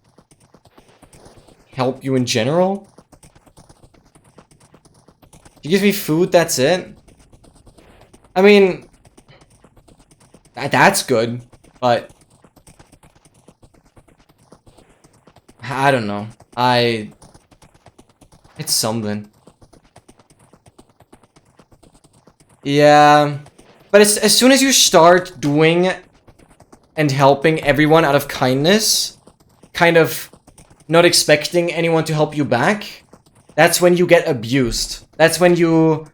help you in general. She gives me food, that's it. I mean, that's good, but I don't know. It's something. Yeah, but as soon as you start doing and helping everyone out of kindness, kind of not expecting anyone to help you back, that's when you get abused. That's when you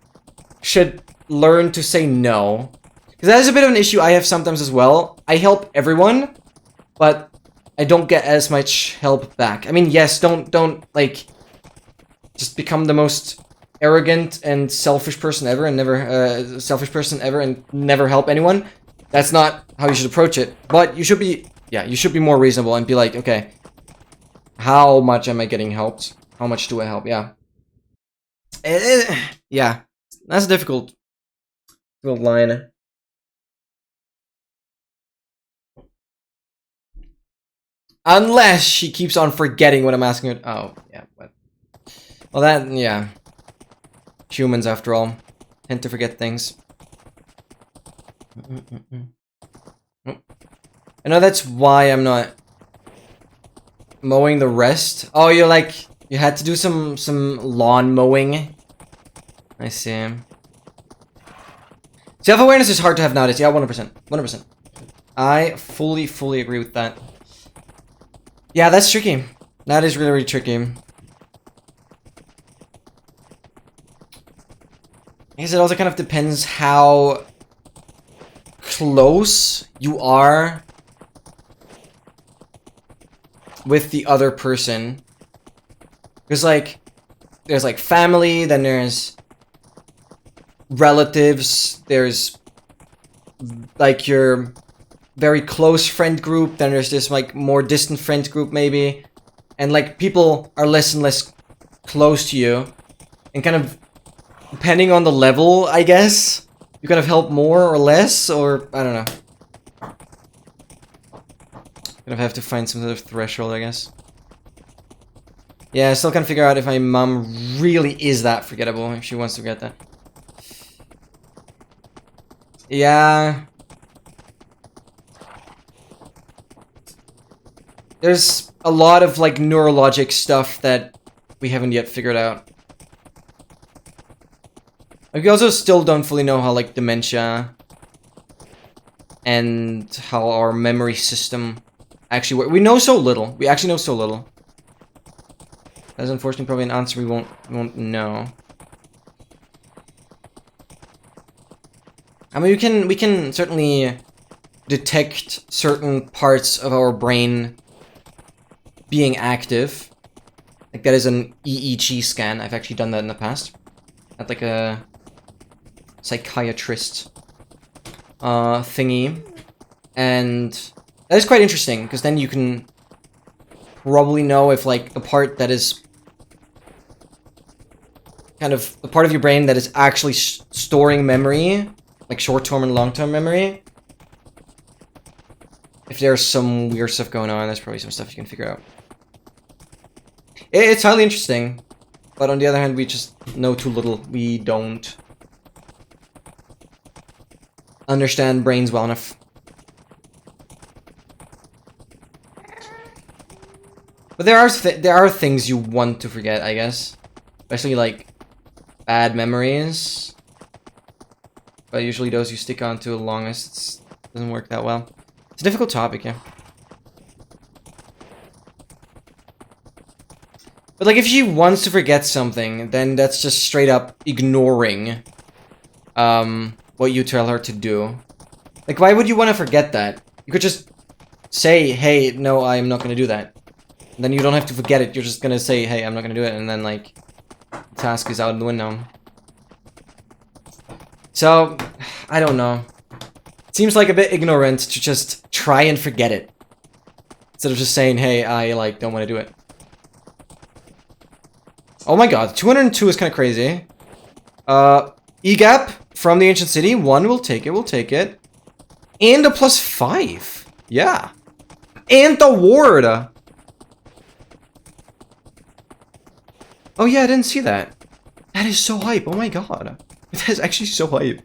should learn to say no. Because that is a bit of an issue I have sometimes as well. I help everyone, but I don't get as much help back. I mean, yes, don't like just become the most arrogant and selfish person ever and never help anyone. That's not how you should approach it. But you should be, yeah, you should be more reasonable and be like, okay, how much am I getting helped? How much do I help? Yeah. Yeah, that's a difficult line. Unless she keeps on forgetting what I'm asking her. Oh, yeah. But, well, that, yeah. Humans, after all, tend to forget things. I know that's why I'm not mowing the rest. Oh, you're like, you had to do some lawn mowing. I see. Self-awareness is hard to have nowadays. Yeah, 100%. 100%. I fully agree with that. Yeah, that's tricky. That is really tricky. I guess it also kind of depends how close you are with the other person. Because, like, there's, like, family, then there's relatives, there's, like, your very close friend group, then there's this, like, more distant friend group, maybe. And, like, people are less and less close to you. And kind of, depending on the level, I guess, you kind of help more or less, or, I don't know. Kind of have to find some sort of threshold, I guess. Yeah, I still can't figure out if my mom really is that forgettable, if she wants to forget that. Yeah. There's a lot of, like, neurologic stuff that we haven't yet figured out. Like, we also still don't fully know how, like, dementia and how our memory system actually works. We know so little. We actually know so little. That's unfortunately probably an answer we won't know. I mean, we can certainly detect certain parts of our brain being active. Like, that is an EEG scan. I've actually done that in the past. At, like, a psychiatrist thingy. And that is quite interesting, because then you can probably know if, like, the part that is kind of the part of your brain that is actually storing memory, like short-term and long-term memory, if there's some weird stuff going on, there's probably some stuff you can figure out. It's highly interesting, but on the other hand, we just know too little. We don't understand brains well enough. But there are things you want to forget, I guess, especially like bad memories. But usually those you stick on to the longest. It doesn't work that well. It's a difficult topic, yeah. But like, if she wants to forget something, then that's just straight up ignoring what you tell her to do. Like, why would you want to forget that? You could just say, hey, no, I'm not going to do that. And then you don't have to forget it. You're just going to say, hey, I'm not going to do it. And then, like, the task is out the window. So, I don't know. It seems like a bit ignorant to just try and forget it. Instead of just saying, hey, I, like, don't want to do it. Oh my god, 202 is kind of crazy. E-gap from the ancient city. 1, we'll take it, we'll take it. And a +5. Yeah. And the ward. Oh yeah, I didn't see that. That is so hype, oh my god. That is actually so hype.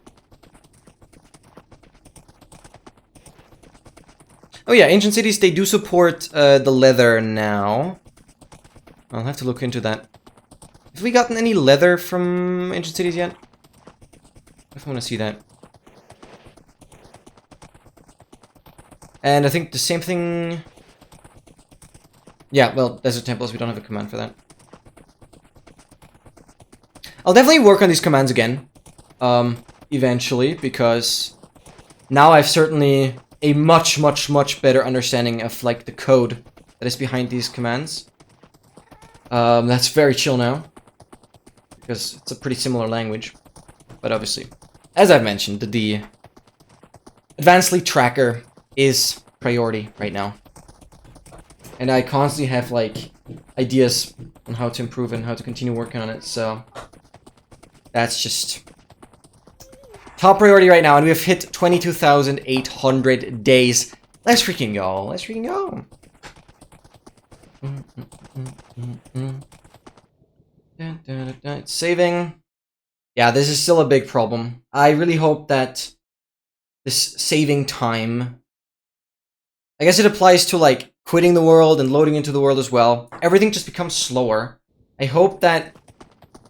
Oh yeah, ancient cities, they do support the leather now. I'll have to look into that. Have we gotten any leather from ancient cities yet? I want to see that. And I think the same thing... Yeah, well, desert temples, we don't have a command for that. I'll definitely work on these commands again. Eventually, because now I've certainly a much better understanding of, like, the code that is behind these commands. That's very chill now. Because it's a pretty similar language. But obviously, as I've mentioned, the Advanced Lead Tracker is priority right now. And I constantly have, like, ideas on how to improve and how to continue working on it, so that's just top priority right now, and we have hit 22,800 days. Let's freaking go. Let's freaking go. It's saving. Yeah, this is still a big problem. I really hope that this saving time, I guess it applies to, like, quitting the world and loading into the world as well. Everything just becomes slower. I hope that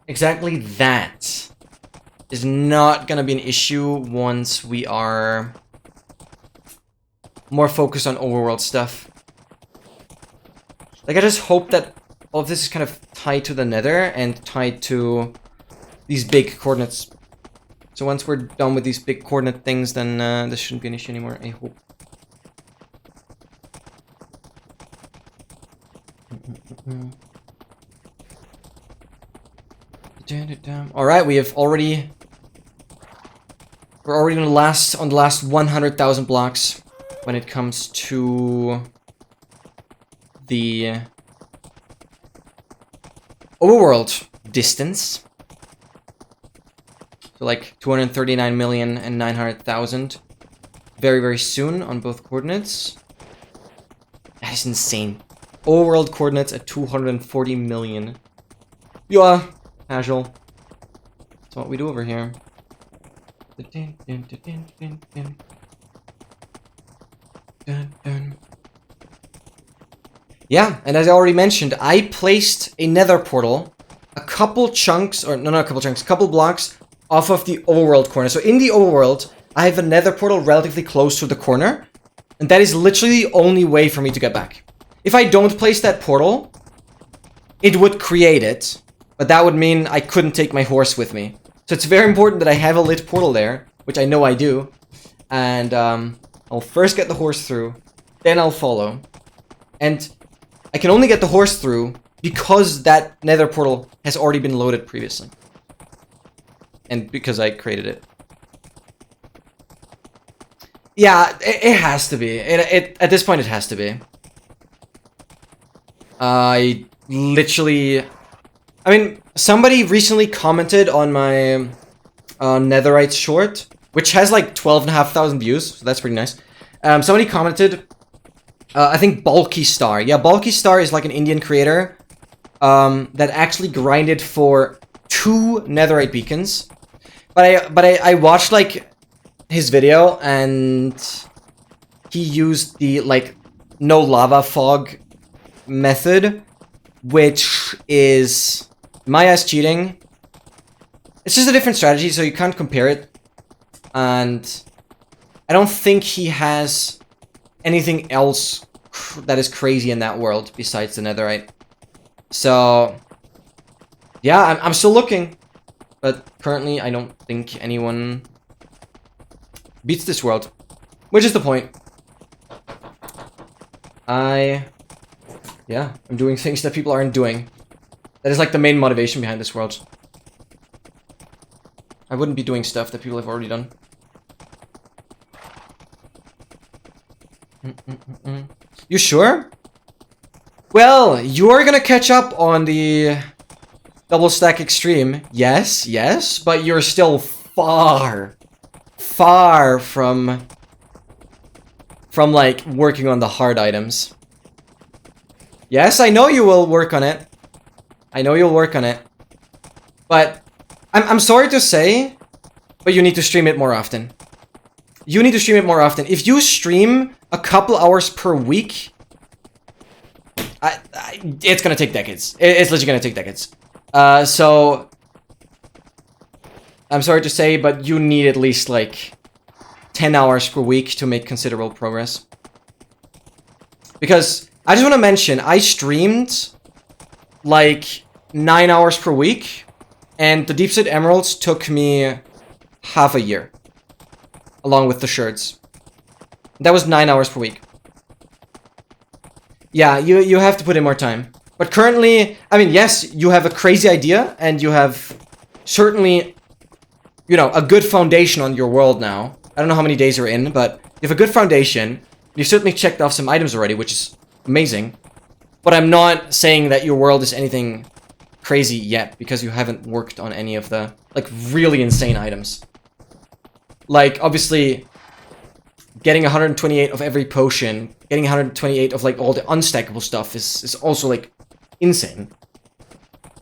exactly that is not gonna be an issue once we are more focused on overworld stuff. Like, I just hope that all of this is kind of tied to the Nether and tied to these big coordinates. So once we're done with these big coordinate things, then this shouldn't be an issue anymore, I hope. Alright, we're already on the last 100,000 blocks when it comes to the overworld distance. So like 239,900,000 very, very soon on both coordinates. That is insane. Overworld coordinates at 240 million. Yeah, casual. That's what we do over here. Yeah, and as I already mentioned, I placed a nether portal a couple chunks, or no, not a couple chunks, a couple blocks off of the overworld corner. So in the overworld, I have a nether portal relatively close to the corner, and that is literally the only way for me to get back. If I don't place that portal, it would create it, but that would mean I couldn't take my horse with me. So it's very important that I have a lit portal there, which I know I do, and I'll first get the horse through, then I'll follow, and I can only get the horse through because that nether portal has already been loaded previously. And because I created it. Yeah, it has to be. At this point, it has to be. I literally... I mean, somebody recently commented on my Netherite short, which has like 12,500 views, so that's pretty nice. Somebody commented, I think Bulky Star. Yeah, Bulky Star is like an Indian creator that actually grinded for 2 Netherite beacons. But I watched like his video, and he used the like no lava fog method, which is my ass cheating. It's just a different strategy, so you can't compare it. And I don't think he has anything else that is crazy in that world besides the Netherite. So yeah, I'm still looking. But currently, I don't think anyone beats this world. Which is the point. Yeah, I'm doing things that people aren't doing. That is like the main motivation behind this world. I wouldn't be doing stuff that people have already done. You sure? Well, you're gonna catch up on the double stack extreme. Yes, yes, but you're still far from like working on the hard items. Yes, I know you will work on it. I know you'll work on it. But I'm sorry to say, but you need to stream it more often. You need to stream it more often. If you stream a couple hours per week, it's gonna take decades. It's literally gonna take decades. So I'm sorry to say, but you need at least like 10 hours per week to make considerable progress. Because I just want to mention, I streamed like 9 hours per week, and the Deep Sea Emeralds took me half a year, along with the shirts. That was 9 hours per week. Yeah, you have to put in more time. But currently, I mean, yes, you have a crazy idea, and you have certainly, you know, a good foundation on your world now. I don't know how many days you're in, but you have a good foundation. You've certainly checked off some items already, which is amazing. But I'm not saying that your world is anything crazy yet, because you haven't worked on any of the, like, really insane items. Like, obviously, getting 128 of every potion, getting 128 of, like, all the unstackable stuff is also, like, insane.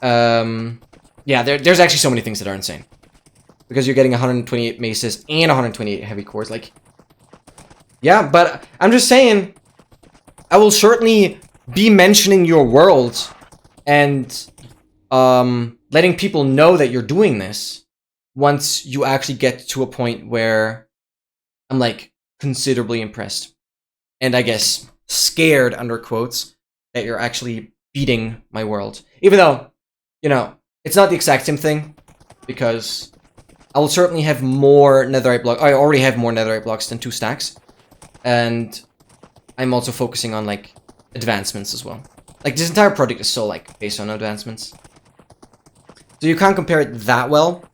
Yeah, there's actually so many things that are insane. Because you're getting 128 maces and 128 heavy cores, like... Yeah, but I'm just saying, I will certainly be mentioning your world and letting people know that you're doing this. once you actually get to a point where I'm like considerably impressed. And I guess scared, under quotes, that you're actually beating my world. Even though, you know, it's not the exact same thing, because I will certainly have more netherite blocks. I already have more netherite blocks than 2 stacks. And I'm also focusing on, like, advancements as well. Like, this entire project is so, like, based on advancements. So you can't compare it that well.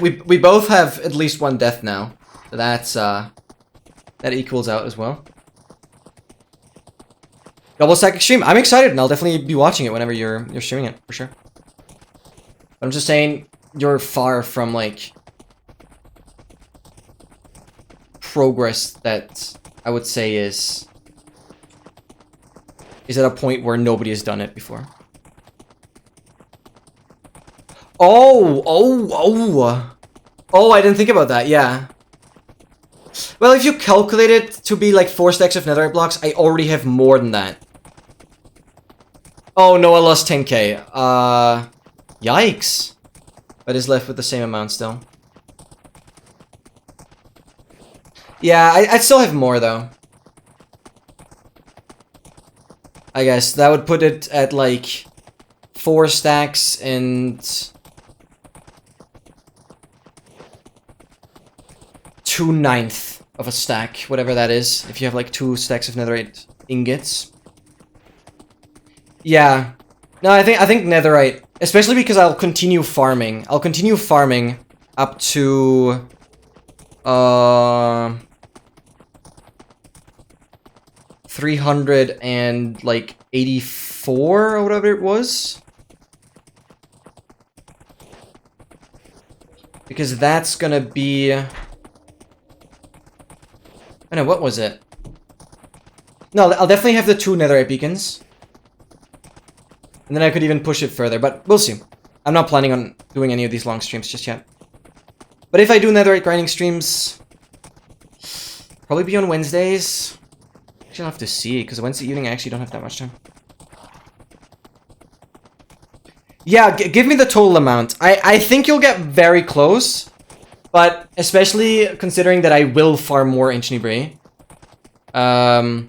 we both have at least 1 death now. So that's, that equals out as well. Double stack extreme. I'm excited, and I'll definitely be watching it whenever you're streaming it, for sure. But I'm just saying, you're far from, like, progress that I would say is at a point where nobody has done it before. Oh, I didn't think about that, yeah. Well, if you calculate it to be like 4 stacks of netherite blocks, I already have more than that. Oh no, I lost 10k. Yikes. But is left with the same amount still. Yeah, I'd still have more though. I guess that would put it at like 4 stacks and 2/9 of a stack, whatever that is. If you have like 2 stacks of netherite ingots. Yeah. No, I think netherite, especially because I'll continue farming. I'll continue farming up to 384 or whatever it was. Because that's gonna be... I don't know, what was it? No, I'll definitely have the 2 netherite beacons. And then I could even push it further, but we'll see. I'm not planning on doing any of these long streams just yet. But if I do netherite grinding streams, probably be on Wednesdays. Actually, I'll have to see, because Wednesday evening I actually don't have that much time. Yeah, give me the total amount. I think you'll get very close, but especially considering that I will farm more Ancient Debris. To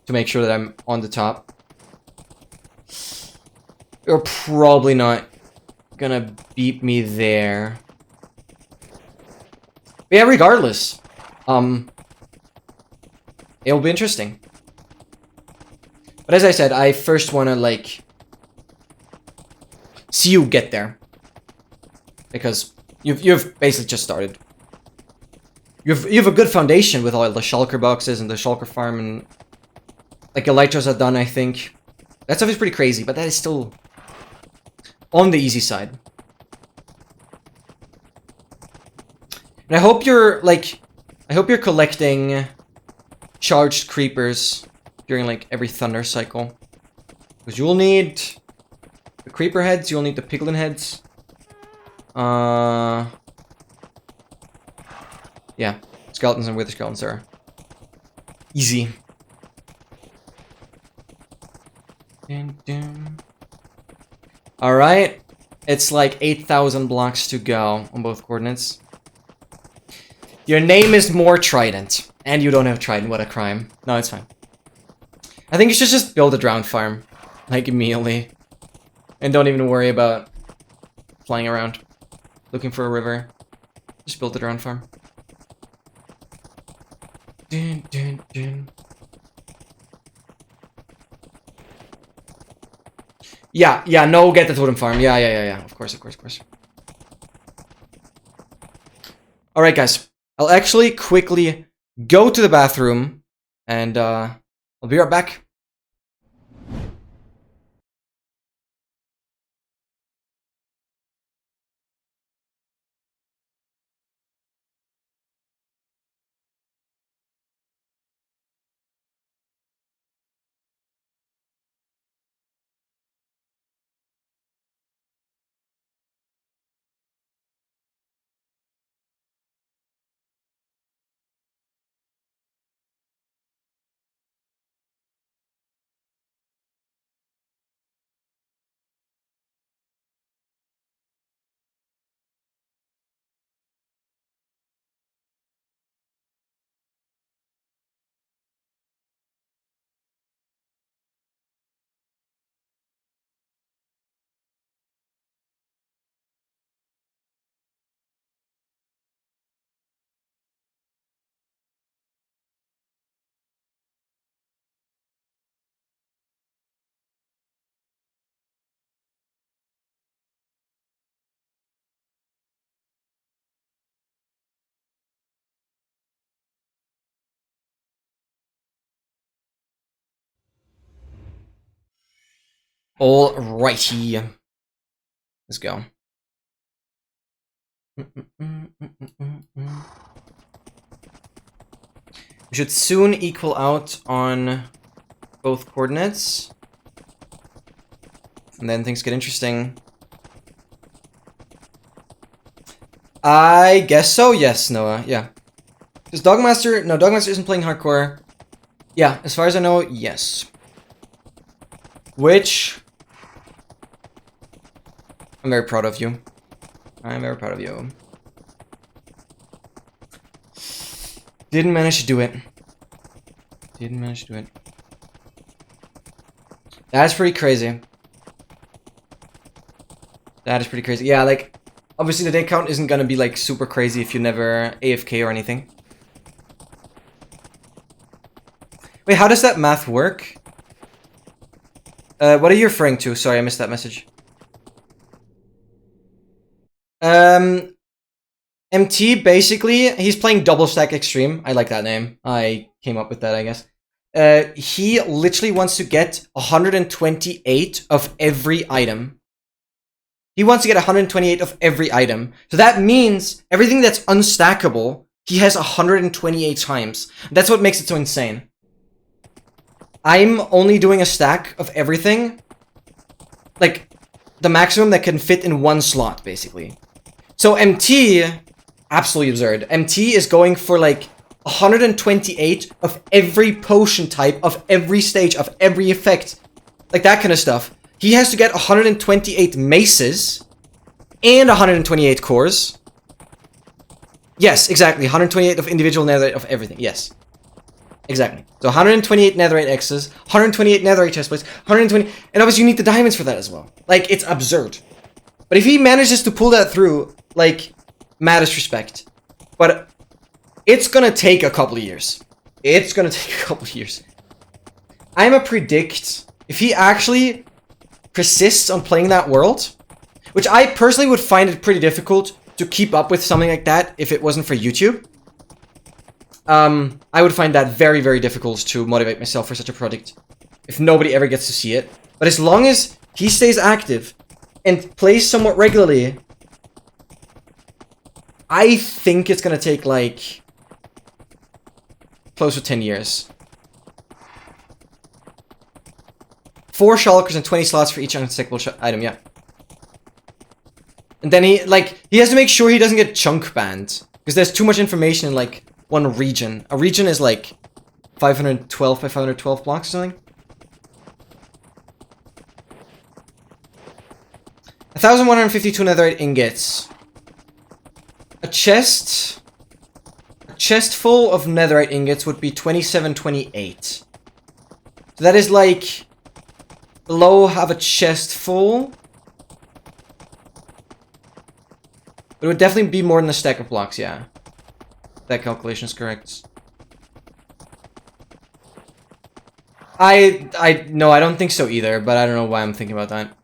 make sure that I'm on the top. You're probably not gonna beat me there. But yeah, regardless. It'll be interesting. But as I said, I first wanna, like, see you get there. Because you've basically just started. You have a good foundation with all the shulker boxes and the shulker farm and... like, elytras are done, I think. That stuff is pretty crazy, but that is still... on the easy side. And I hope you're, like... I hope you're collecting... charged creepers during, like, every thunder cycle. Because you'll need... the creeper heads, you'll need the piglin heads. Yeah. Skeletons and wither skeletons are... easy. Alright. It's like 8,000 blocks to go on both coordinates. Your name is more Trident. And you don't have Trident, what a crime. No, it's fine. I think you should just build a drown farm. Like, immediately. And don't even worry about flying around. Looking for a river. Just build a drown farm. Dun, dun, dun. Yeah, no, get the totem farm. Yeah. Of course. Alright, guys. I'll actually quickly go to the bathroom, and I'll be right back. Alrighty. Let's go. We should soon equal out on both coordinates. And then things get interesting. I guess so, yes, Noah, yeah. Because Dogmaster, no, Dogmaster isn't playing hardcore. Yeah, as far as I know, yes. Which... I'm very proud of you. I'm very proud of you. Didn't manage to do it. Didn't manage to do it. That's pretty crazy. That is pretty crazy. Yeah, like, obviously the day count isn't gonna be, like, super crazy if you never AFK or anything. Wait, how does that math work? What are you referring to? Sorry, I missed that message. MT, basically, he's playing Double Stack Extreme. I like that name. I came up with that, I guess. He literally wants to get 128 of every item. He wants to get 128 of every item. So that means everything that's unstackable, he has 128 times. That's what makes it so insane. I'm only doing a stack of everything. Like, the maximum that can fit in one slot, basically. So MT, absolutely absurd. MT is going for like 128 of every potion type, of every stage, of every effect. Like that kind of stuff. He has to get 128 maces and 128 cores. Yes, exactly. 128 of individual netherite of everything. Yes. Exactly. So 128 netherite X's, 128 netherite chestplates, 120... And obviously you need the diamonds for that as well. Like, it's absurd. But if he manages to pull that through, like, maddest respect. But it's gonna take a couple of years. It's gonna take a couple of years. I'm a predict, if he actually persists on playing that world, which I personally would find it pretty difficult to keep up with something like that if it wasn't for YouTube. I would find that very, very difficult to motivate myself for such a project if nobody ever gets to see it. But as long as he stays active and plays somewhat regularly, I think it's gonna take, like, close to 10 years. 4 shulkers and 20 slots for each unstackable item, yeah. And then he has to make sure he doesn't get chunk banned. Because there's too much information in, like, one region. A region is, like, 512 by 512 blocks or something. 1,152 netherite ingots. A chest full of netherite ingots would be 2728. So that is like below half a chest full. But it would definitely be more than a stack of blocks, yeah. That calculation is correct. No, I don't think so either, but I don't know why I'm thinking about that.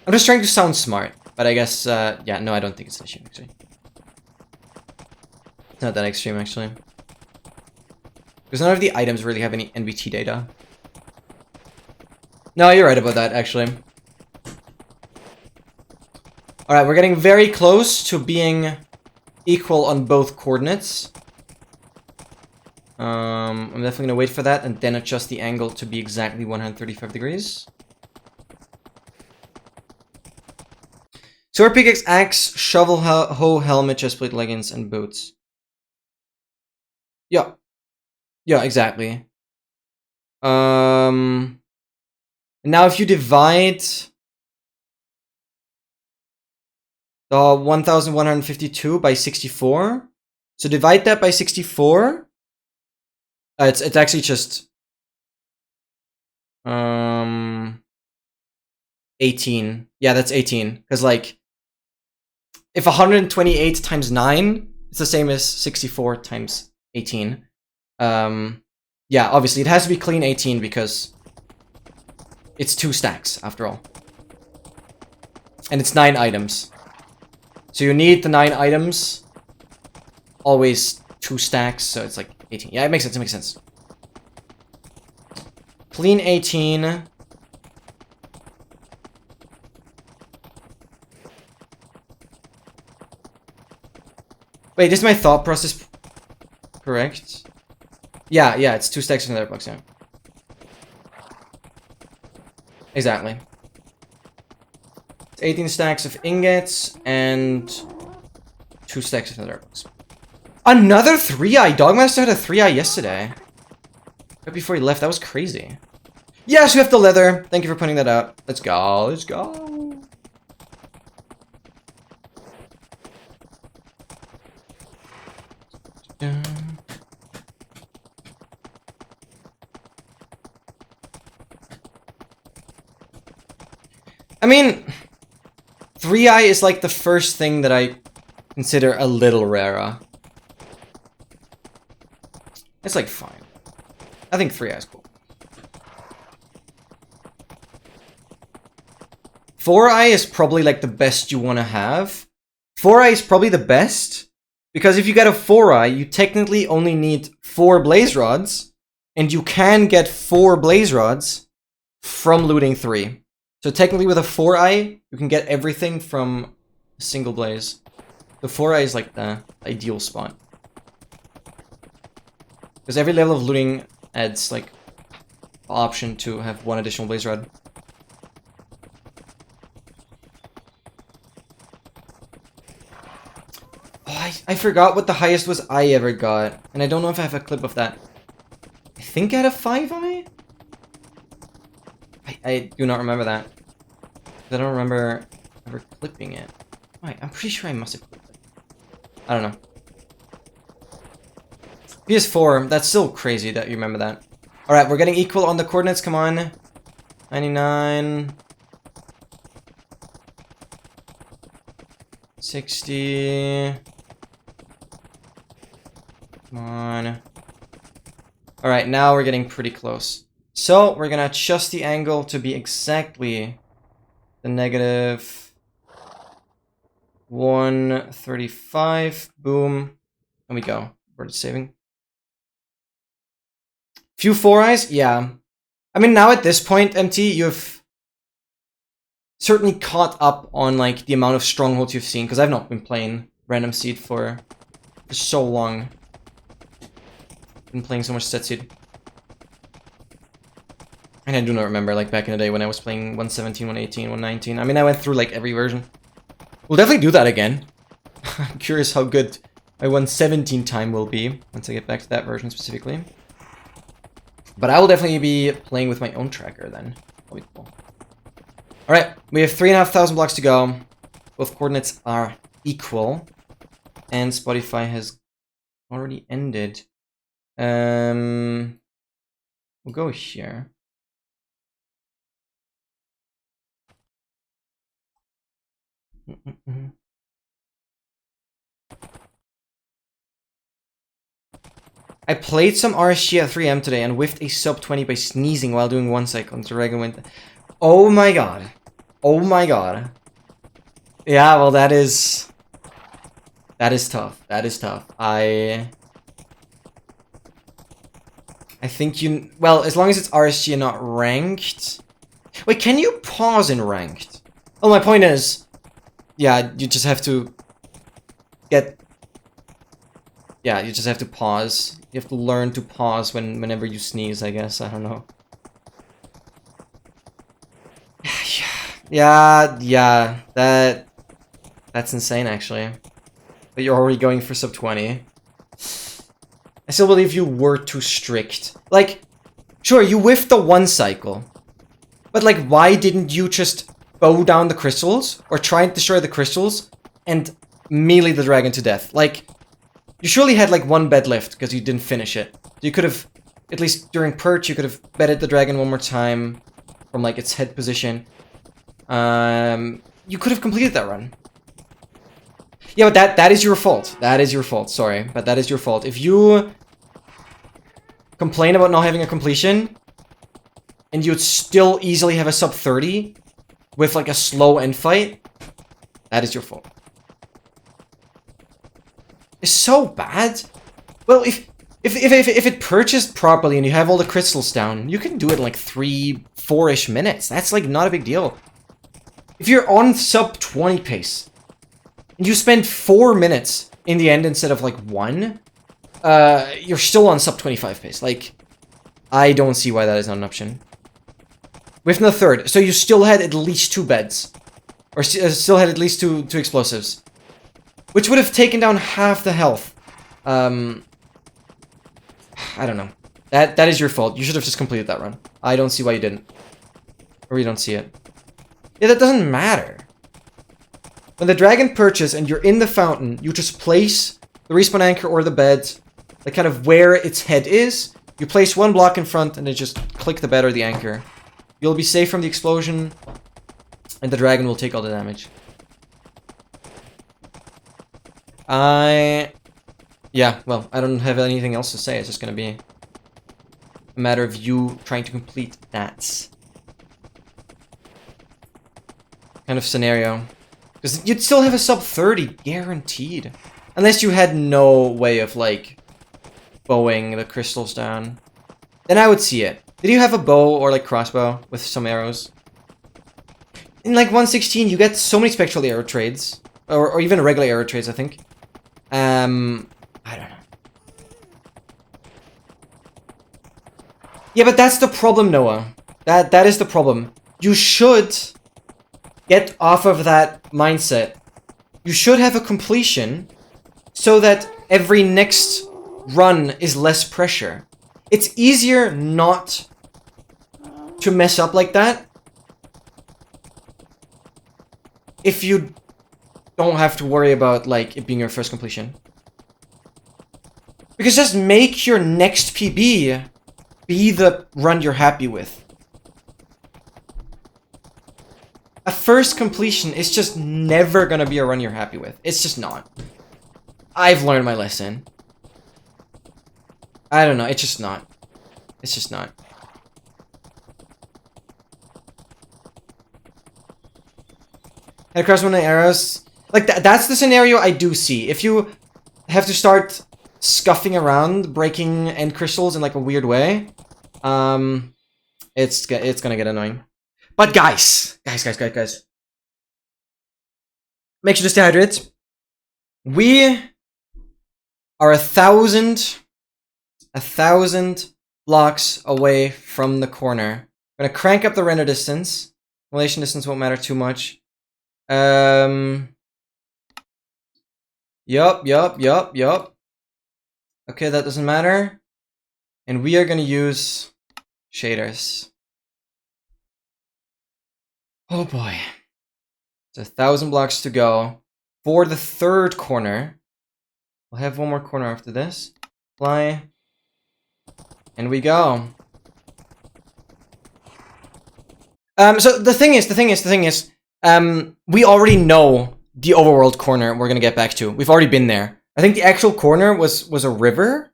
I'm just trying to sound smart, but I guess, yeah, no, I don't think it's an issue, actually. It's not that extreme, actually. Because none of the items really have any NBT data. No, you're right about that, actually. Alright, we're getting very close to being equal on both coordinates. I'm definitely gonna wait for that and then adjust the angle to be exactly 135 degrees. Sword, pickaxe, axe, shovel, hoe, helmet, chestplate, leggings, and boots. Yeah. Yeah, exactly. Now if you divide the 1,152 by 64, so divide that by 64. It's actually just 18. Yeah, that's 18. Because like, if 128 times 9, it's the same as 64 times 18. Yeah, obviously it has to be clean 18 because it's 2 stacks after all. And it's 9 items. So you need the 9 items. Always 2 stacks, so it's like 18. Yeah, it makes sense, it makes sense. Clean 18. Wait, is my thought process correct? Yeah, it's 2 stacks of nether blocks, yeah. Exactly. It's 18 stacks of ingots and 2 stacks of nether blocks. Another 3-eye! Dogmaster had a 3-eye yesterday. Right before he left, that was crazy. Yes, we have the leather. Thank you for pointing that out. Let's go, let's go. I mean, 3-eye is like the first thing that I consider a little rarer. It's like fine. I think 3-eye is cool. 4-eye is probably like the best you want to have. 4-eye is probably the best because if you get a 4-eye, you technically only need 4 blaze rods, and you can get 4 blaze rods from looting 3. So technically with a 4-eye, you can get everything from a single blaze. The 4-eye is like the ideal spot. Because every level of looting adds like the option to have 1 additional blaze rod. Oh, I forgot what the highest was I ever got. And I don't know if I have a clip of that. I think I had a 5-eye? I do not remember that. I don't remember ever clipping it. Wait, I'm pretty sure I must have clipped it. I don't know. PS4, that's still crazy that you remember that. Alright, we're getting equal on the coordinates, come on. 99. 60. Come on. Alright, now we're getting pretty close. So, we're gonna adjust the angle to be exactly the negative 135. Boom. And we go. We're just saving. Few 4-eyes? Yeah. I mean, now at this point, MT, you've certainly caught up on, like, the amount of strongholds you've seen, because I've not been playing Random Seed for so long. Been playing so much Set Seed. And I do not remember, like, back in the day when I was playing 117, 118, 119. I mean, I went through, like, every version. We'll definitely do that again. I'm curious how good my 117 time will be once I get back to that version specifically. But I will definitely be playing with my own tracker then. That'll be cool. Alright, we have 3,500 blocks to go. Both coordinates are equal. And Spotify has already ended. We'll go here. I played some RSG at 3M today and whiffed a sub 20 by sneezing while doing 1 cycle into Dragon Wind. Oh my god. Oh my god. Yeah, well that is tough. That is tough. I think you... Well, as long as it's RSG and not ranked... Wait, can you pause in ranked? Oh, my point is... Yeah, you just have to... get... Yeah, you just have to pause. You have to learn to pause whenever you sneeze, I guess. I don't know. Yeah, that's insane, actually. But you're already going for sub 20. I still believe you were too strict. Like, sure, you whiffed the 1 cycle. But, like, why didn't you just bow down the crystals? Or try and destroy the crystals? And melee the dragon to death? Like, you surely had, like, 1 bed left because you didn't finish it. You could have, at least during perch, you could have bedded the dragon 1 more time. From, like, its head position. You could have completed that run. Yeah, but that is your fault. That is your fault, sorry. But that is your fault. If you complain about not having a completion, and you'd still easily have a sub 30 with like a slow end fight, that is your fault. It's so bad. Well, if it purchased properly and you have all the crystals down, you can do it in like 3-4-ish minutes. That's like not a big deal. If you're on sub 20 pace, and you spend 4 minutes in the end instead of like 1, you're still on sub 25 pace. Like, I don't see why that is not an option. Within the third, so you still had at least 2 beds. Or still had at least two explosives. Which would have taken down half the health. I don't know. That is your fault. You should have just completed that run. I don't see why you didn't. Or you don't see it. Yeah, that doesn't matter. When the dragon perches and you're in the fountain, you just place the respawn anchor or the bed, like kind of where its head is. You place 1 block in front and then just click the bed or the anchor. You'll be safe from the explosion, and the dragon will take all the damage. Yeah, well, I don't have anything else to say. It's just gonna be a matter of you trying to complete that kind of scenario. Because you'd still have a sub 30, guaranteed. Unless you had no way of, like, bowing the crystals down. Then I would see it. Did you have a bow or, like, crossbow with some arrows? In, like, 116, you get so many spectral arrow trades. Or even regular arrow trades, I think. I don't know. Yeah, but that's the problem, Noah. That is the problem. You should get off of that mindset. You should have a completion so that every next run is less pressure. It's easier not to mess up like that if you don't have to worry about, like, it being your first completion. Because just make your next PB be the run you're happy with. A first completion is just never gonna be a run you're happy with. It's just not. I've learned my lesson. I don't know, it's just not. It's just not. Head across 1 of the arrows. Like, that's the scenario I do see. If you have to start scuffing around, breaking end crystals in, like, a weird way, it's gonna get annoying. But guys. Make sure to stay hydrated. We are 1,000 blocks away from the corner. I'm gonna crank up the render distance. Relation distance won't matter too much. Yup. Okay, that doesn't matter. And we are gonna use shaders. Oh boy. It's 1,000 blocks to go for the 3rd corner. We'll have 1 more corner after this. Fly. And we go. So the thing is, we already know the overworld corner we're gonna get back to. We've already been there. I think the actual corner was a river.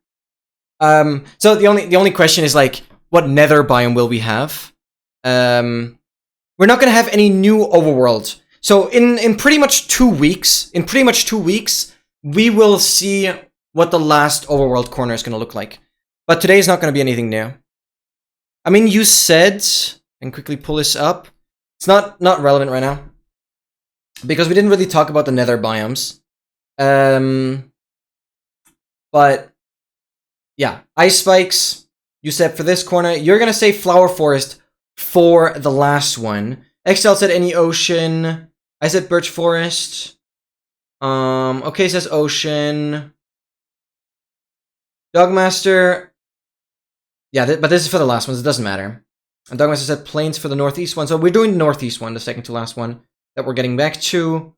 So the only question is, like, what nether biome will we have? We're not gonna have any new overworld. So in pretty much 2 weeks, we will see what the last overworld corner is gonna look like. But today is not gonna be anything new. I mean, you said, and quickly pull this up. It's not relevant right now because we didn't really talk about the nether biomes. But yeah, ice spikes. You said for this corner, you're gonna say flower forest for the last one. XL said any ocean. I said birch forest. Okay, says ocean. Dogmaster. Yeah, but this is for the last ones. It doesn't matter. And Dogmaster said plains for the northeast one. So we're doing the northeast one, the second to last one that we're getting back to.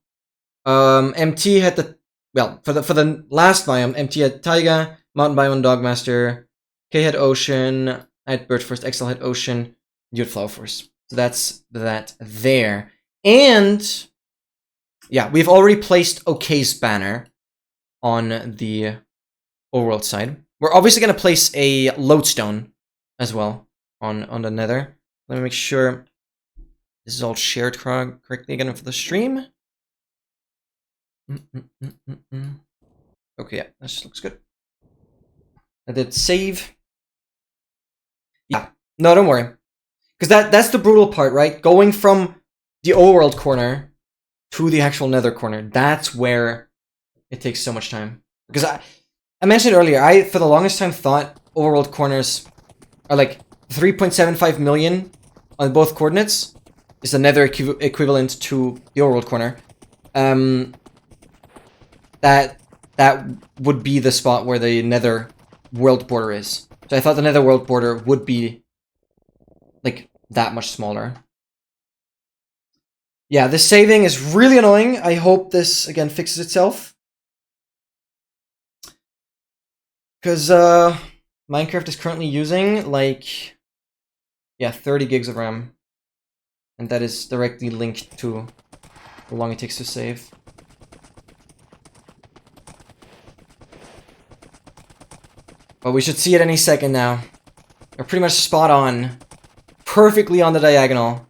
MT had the, well, for the last biome, MT had taiga, mountain biome, and Dogmaster. K had ocean. I had birch forest. XL had ocean. You had flower forest. So that's that there. And yeah, we've already placed OK's banner on the overworld side. We're obviously going to place a lodestone as well on the nether. Let me make sure this is all shared correctly again for the stream. Okay, yeah, this looks good. I did save. Yeah, no, don't worry. Because that's the brutal part, right? Going from the overworld corner to the actual nether corner. That's where It takes so much time. Because I mentioned earlier, I, for the longest time, thought overworld corners are like 3.75 million on both coordinates. Is the nether equivalent to the overworld corner. That would be the spot where the nether world border is. So I thought the nether world border would be like that much smaller. Yeah, this saving is really annoying. I hope this again fixes itself. Because Minecraft is currently using like, yeah, 30 gigs of RAM. And that is directly linked to how long it takes to save. But we should see it any second now. They're pretty much spot on. Perfectly on the diagonal.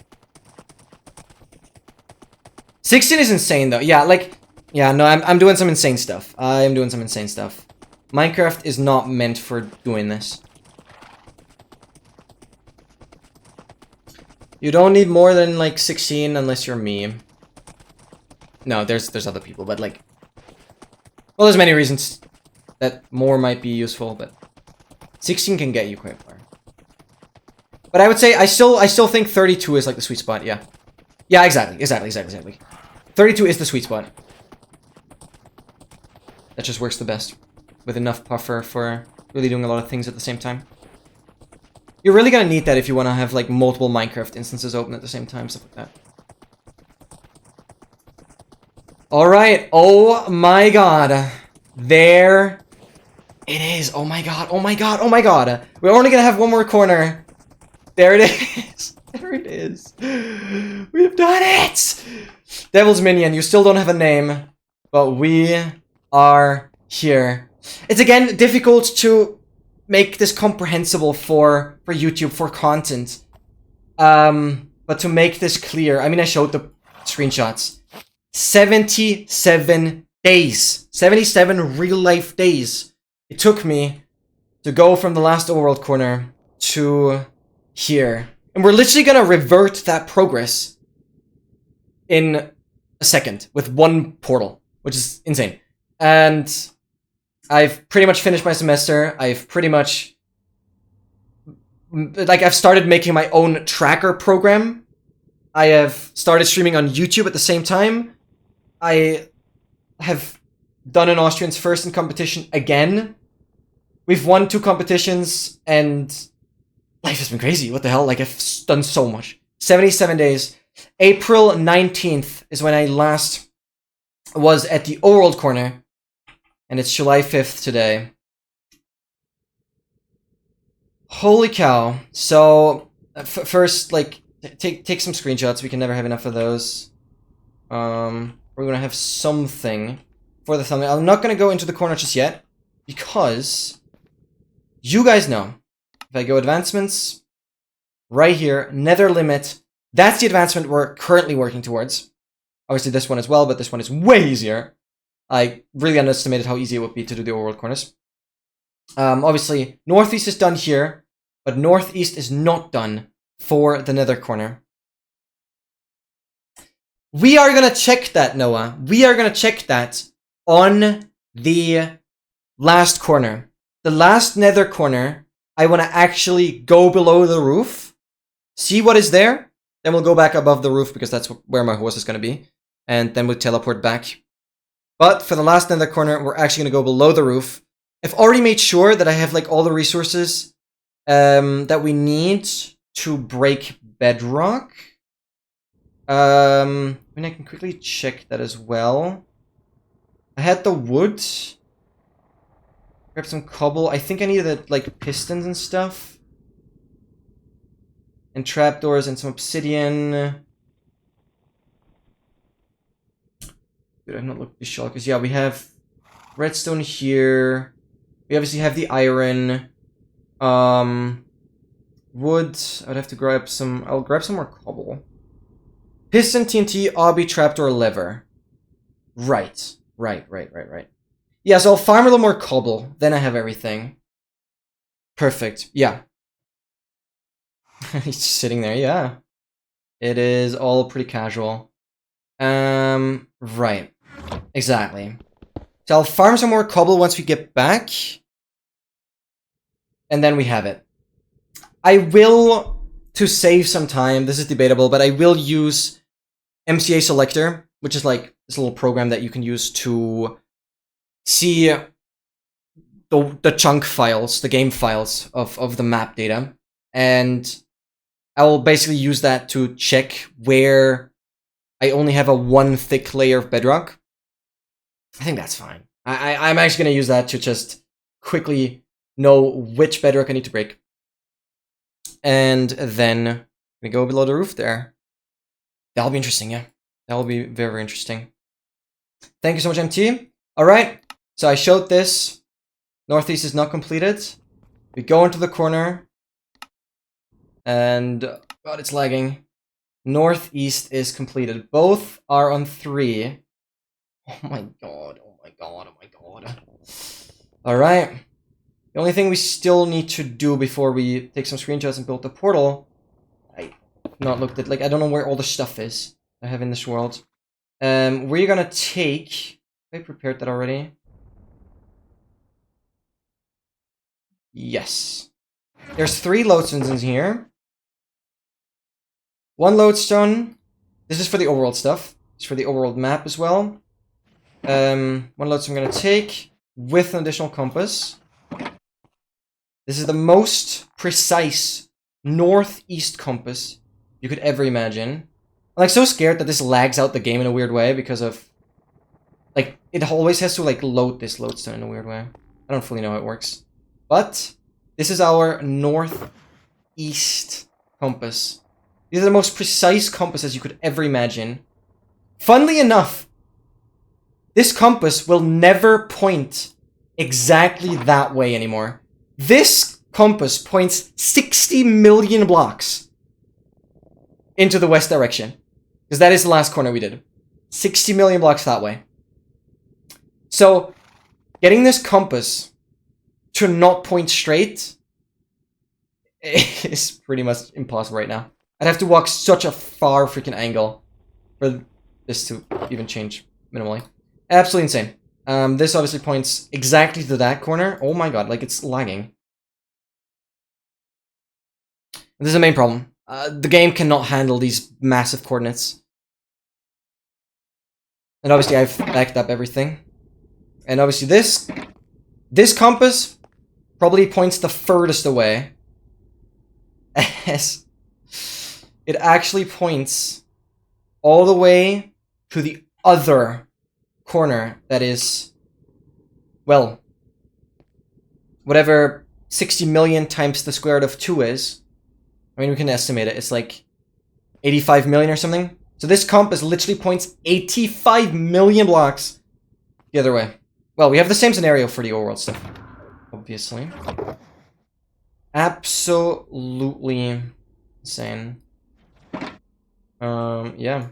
16 is insane though. Yeah, like, yeah, no, I'm doing some insane stuff. I'm doing some insane stuff. Minecraft is not meant for doing this. You don't need more than like 16 unless you're me. No, there's other people, but like, well, there's many reasons that more might be useful, but 16 can get you quite far. But I would say I still think 32 is like the sweet spot. Yeah, yeah, exactly. 32 is the sweet spot. That just works the best with enough buffer for really doing a lot of things at the same time. You're really gonna need that if you want to have like multiple Minecraft instances open at the same time, stuff like that. Alright, oh my god. There it is. Oh my god, oh my god, oh my god. We're only gonna have one more corner. There it is. There it is. We've done it! Devil's Minion, you still don't have a name, but we are here. It's again difficult to make this comprehensible for YouTube, for content. But to make this clear, I mean, I showed the screenshots. 77 days. 77 real-life days. It took me to go from the last overworld corner to here. And we're literally gonna revert that progress in a second with one portal, which is insane. And I've pretty much finished my semester. I've pretty much, like, I've started making my own tracker program. I have started streaming on YouTube at the same time. I have done an Austrians First in competition again. We've won 2 competitions, and life has been crazy. What the hell? Like, I've done so much. 77 days. April 19th is when I last was at the overworld corner. And it's July 5th today. Holy cow. So, first, like, take some screenshots. We can never have enough of those. We're gonna have something for the thumbnail. I'm not gonna go into the corner just yet, because you guys know, if I go advancements, right here, nether limit, that's the advancement we're currently working towards. Obviously this one as well, but this one is way easier. I really underestimated how easy it would be to do the overworld corners. Obviously, northeast is done here, but northeast is not done for the nether corner. We are gonna check that, Noah. We are gonna check that on the last corner. The last nether corner, I want to actually go below the roof, see what is there, then we'll go back above the roof because that's where my horse is gonna be, and then we'll teleport back. But for the last nether corner, we're actually gonna go below the roof. I've already made sure that I have like all the resources that we need to break bedrock. I mean, I can quickly check that as well. I had the wood. Grab some cobble. I think I needed like pistons and stuff. And trapdoors and some obsidian. Dude, I've not looked at the shell because yeah, we have redstone here. We obviously have the iron. Wood. I'd have to grab some. I'll grab some more cobble. Piston, TNT, obby, trapdoor, lever. Right. Yeah, so I'll farm a little more cobble. Then I have everything. Perfect. Yeah. He's just sitting there, yeah. It is all pretty casual. Right. Exactly. So I'll farm some more cobble once we get back. And then we have it. I will, to save some time, this is debatable, but I will use MCA Selector, which is like this little program that you can use to see the chunk files, the game files of the map data. And I will basically use that to check where I only have a 1 thick layer of bedrock. I think that's fine. I'm actually going to use that to just quickly know which bedrock I need to break. And then we go below the roof there. That'll be interesting, yeah. That'll be very, very interesting. Thank you so much, MT. Alright, so I showed this. Northeast is not completed. We go into the corner. And, God, it's lagging. Northeast is completed. Both are on 3. Oh my god, oh my god, oh my god. Alright. The only thing we still need to do before we take some screenshots and build the portal, I not looked at, like, I don't know where all the stuff is I have in this world. We're gonna take, I prepared that already. Yes. There's 3 lodestones in here. 1 lodestone. This is for the overworld stuff. It's for the overworld map as well. 1 lodestone I'm gonna take with an additional compass. This is the most precise northeast compass you could ever imagine. I'm like so scared that this lags out the game in a weird way because of, like, it always has to like load this lodestone in a weird way. I don't fully know how it works. But this is our northeast compass. These are the most precise compasses you could ever imagine. Funnily enough, this compass will never point exactly that way anymore. This compass points 60 million blocks into the west direction. Because that is the last corner we did. 60 million blocks that way. So, getting this compass to not point straight is pretty much impossible right now. I'd have to walk such a far freaking angle for this to even change minimally. Absolutely insane. This obviously points exactly to that corner. Oh my god, like it's lagging. This is the main problem. The game cannot handle these massive coordinates. And obviously I've backed up everything. And obviously this compass probably points the furthest away. As it actually points all the way to the other corner that is, well, whatever 60 million times the square root of 2 is. I mean, we can estimate it. It's like 85 million or something. So this compass literally points 85 million blocks the other way. Well, we have the same scenario for the overworld stuff, obviously. Absolutely insane. Yeah.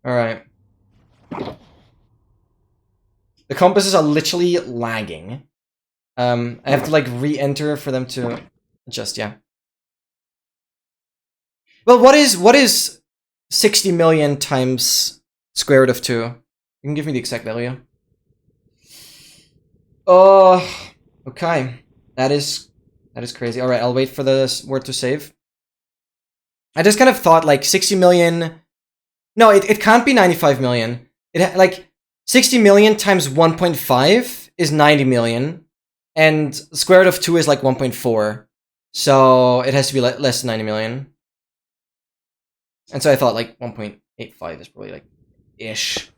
Alright. The compasses are literally lagging. I have to like re-enter for them to adjust, yeah. Well, what is 60 million times square root of 2? You can give me the exact value. Oh, okay. That is crazy. Alright, I'll wait for the word to save. I just kind of thought like 60 million... No, it can't be 95 million. Like 60 million times 1.5 is 90 million. And square root of 2 is like 1.4. So it has to be less than 90 million. And so I thought like 1.85 is probably like ish.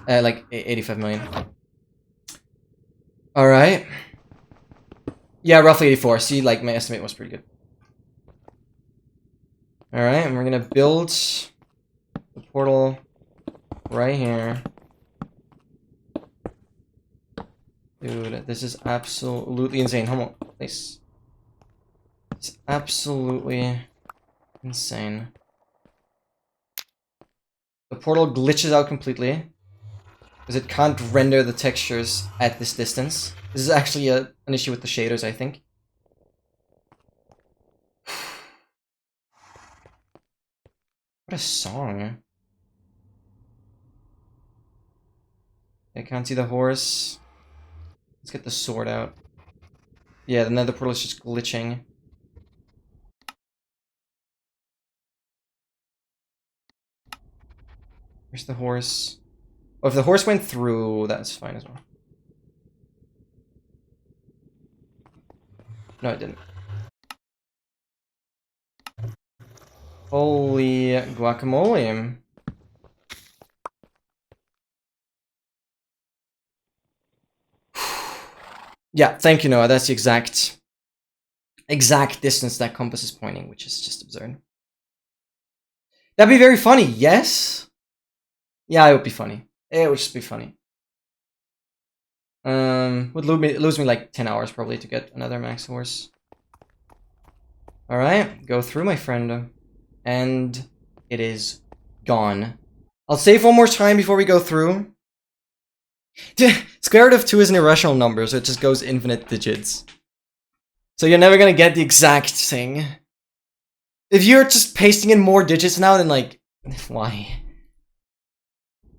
Like 85 million. Alright. Yeah, roughly 84. See, like my estimate was pretty good. Alright, and we're gonna build the portal right here. Dude, this is absolutely insane. Hold on, please. It's absolutely insane. The portal glitches out completely because it can't render the textures at this distance. This is actually an issue with the shaders, I think. What a song. I can't see the horse. Let's get the sword out. Yeah, the nether portal is just glitching. Where's the horse? Oh, if the horse went through, that's fine as well. No, it didn't. Holy guacamole. Yeah, thank you, Noah. That's the exact distance that compass is pointing, which is just absurd. That'd be very funny, yes? Yeah, it would be funny. It would just be funny. Would lose me like 10 hours probably to get another max horse. Alright, go through, my friend. And it is gone. I'll save one more time before we go through. Square root of 2 is an irrational number, so it just goes infinite digits. So you're never gonna get the exact thing. If you're just pasting in more digits now, then like, why?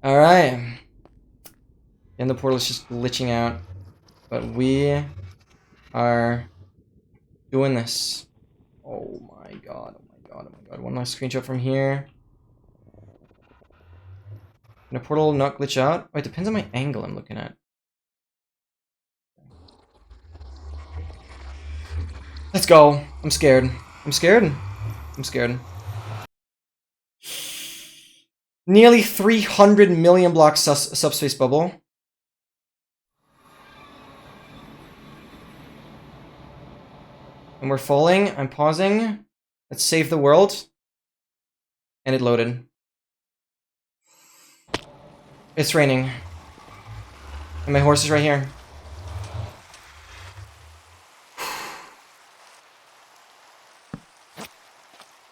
Alright. And the portal is just glitching out. But we are doing this. Oh my god, oh my god, oh my god. One last screenshot from here. Can the portal not glitch out? Oh, it depends on my angle I'm looking at. Let's go. I'm scared. I'm scared. I'm scared. Nearly 300 million block subspace bubble. And we're falling. I'm pausing. Let's save the world. And it loaded. It's raining. And my horse is right here.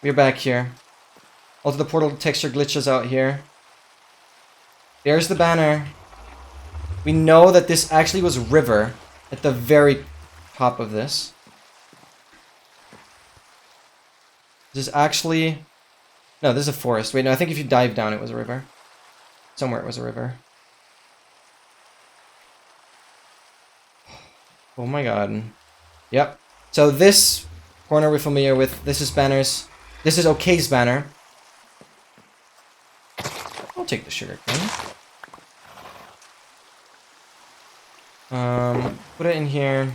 We're back here. Also, the portal texture glitches out here. There's the banner. We know that this actually was river at the very top of this. This is actually... No, this is a forest. Wait, no, I think if you dive down, it was a river. Somewhere it was a river. Oh my god. Yep. So this corner we're familiar with. This is banners. This is OK's banner. I'll take the sugar cane. Put it in here.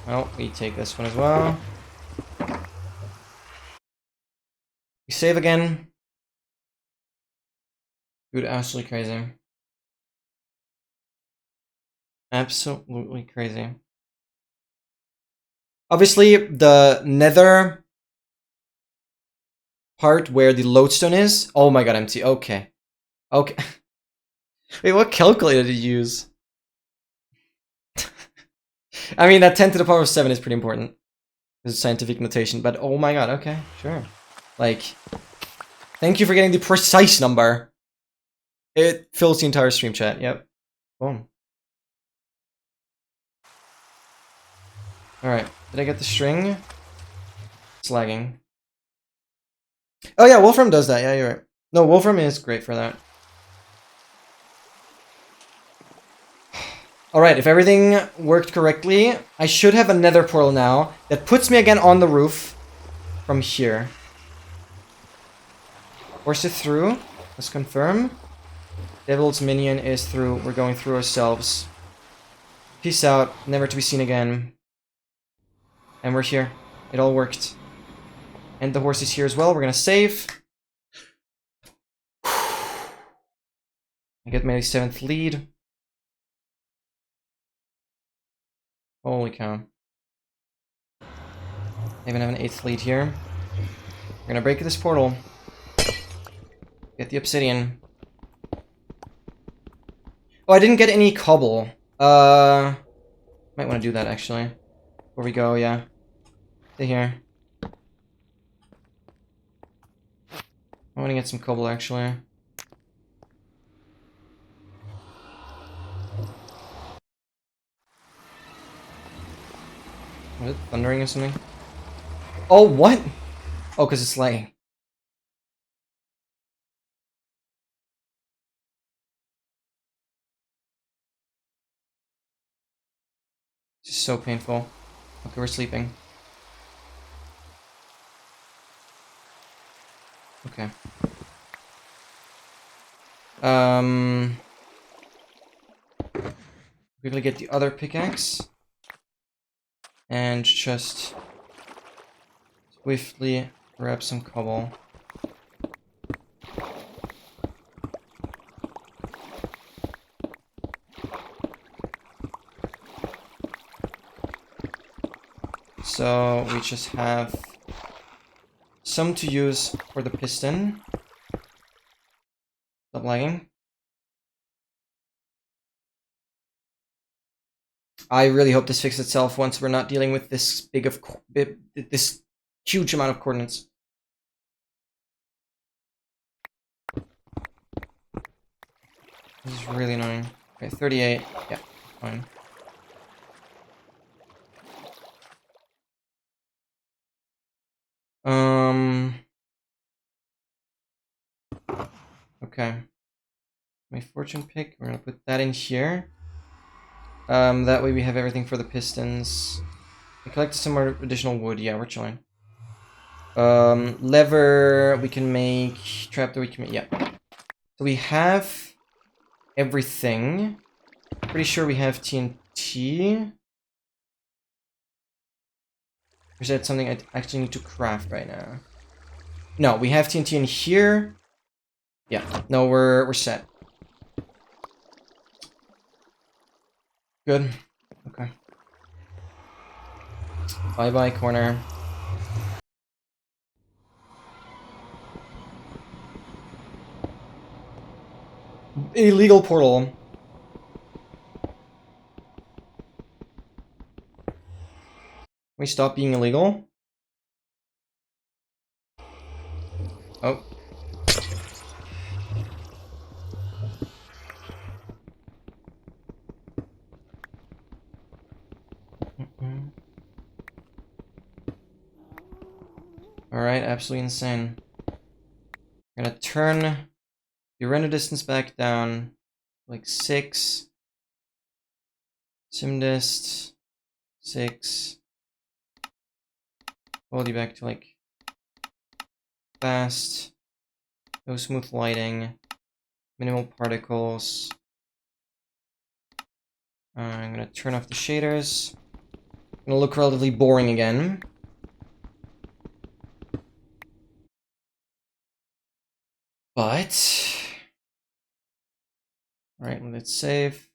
Oh, we take this one as well. We save again. Dude, absolutely crazy. Absolutely crazy. Obviously, the nether part where the lodestone is. Oh my god, empty. Okay. Okay. Wait, what calculator did you use? I mean, that 10 to the power of 7 is pretty important. This is scientific notation, but oh my god, okay, sure. Like, thank you for getting the precise number. It fills the entire stream chat, yep. Boom. Alright, did I get the string? It's lagging. Oh yeah, Wolfram does that, yeah, you're right. No, Wolfram is great for that. Alright, if everything worked correctly, I should have a nether portal now that puts me again on the roof from here. Force it through. Let's confirm. Devil's minion is through. We're going through ourselves. Peace out. Never to be seen again. And we're here. It all worked. And the horse is here as well. We're gonna save. I get my 7th lead. Holy cow. I even have an 8th lead here. We're gonna break this portal. Get the obsidian. Oh, I didn't get any cobble. Might want to do that actually. Before we go, yeah. Stay here. I want to get some cobble actually. Is it thundering or something? Oh, what? Oh, because it's lagging. is so painful. Okay, we're sleeping. Okay. Quickly get the other pickaxe. And just swiftly grab some cobble. So we just have some to use for the piston. Stop lagging. I really hope this fixes itself once we're not dealing with this big of this huge amount of coordinates. This is really annoying. Okay, 38. Yeah, fine. Okay. My fortune pick, we're gonna put that in here. That way we have everything for the pistons. I collected some more additional wood. Yeah, we're chilling. Lever, we can make. Trapdoor, we can make. Yeah. So we have everything. Pretty sure we have TNT. Or is that something I actually need to craft right now? No, we have TNT in here. Yeah, no, we're set. Good. Okay. Bye-bye, corner. Illegal portal. Can we stop being illegal? Oh. Alright, absolutely insane. I'm gonna turn the render distance back down like 6. Simdist 6. Hold you back to like fast. No smooth lighting. Minimal particles. I'm gonna turn off the shaders. Gonna look relatively boring again. But alright, let's save.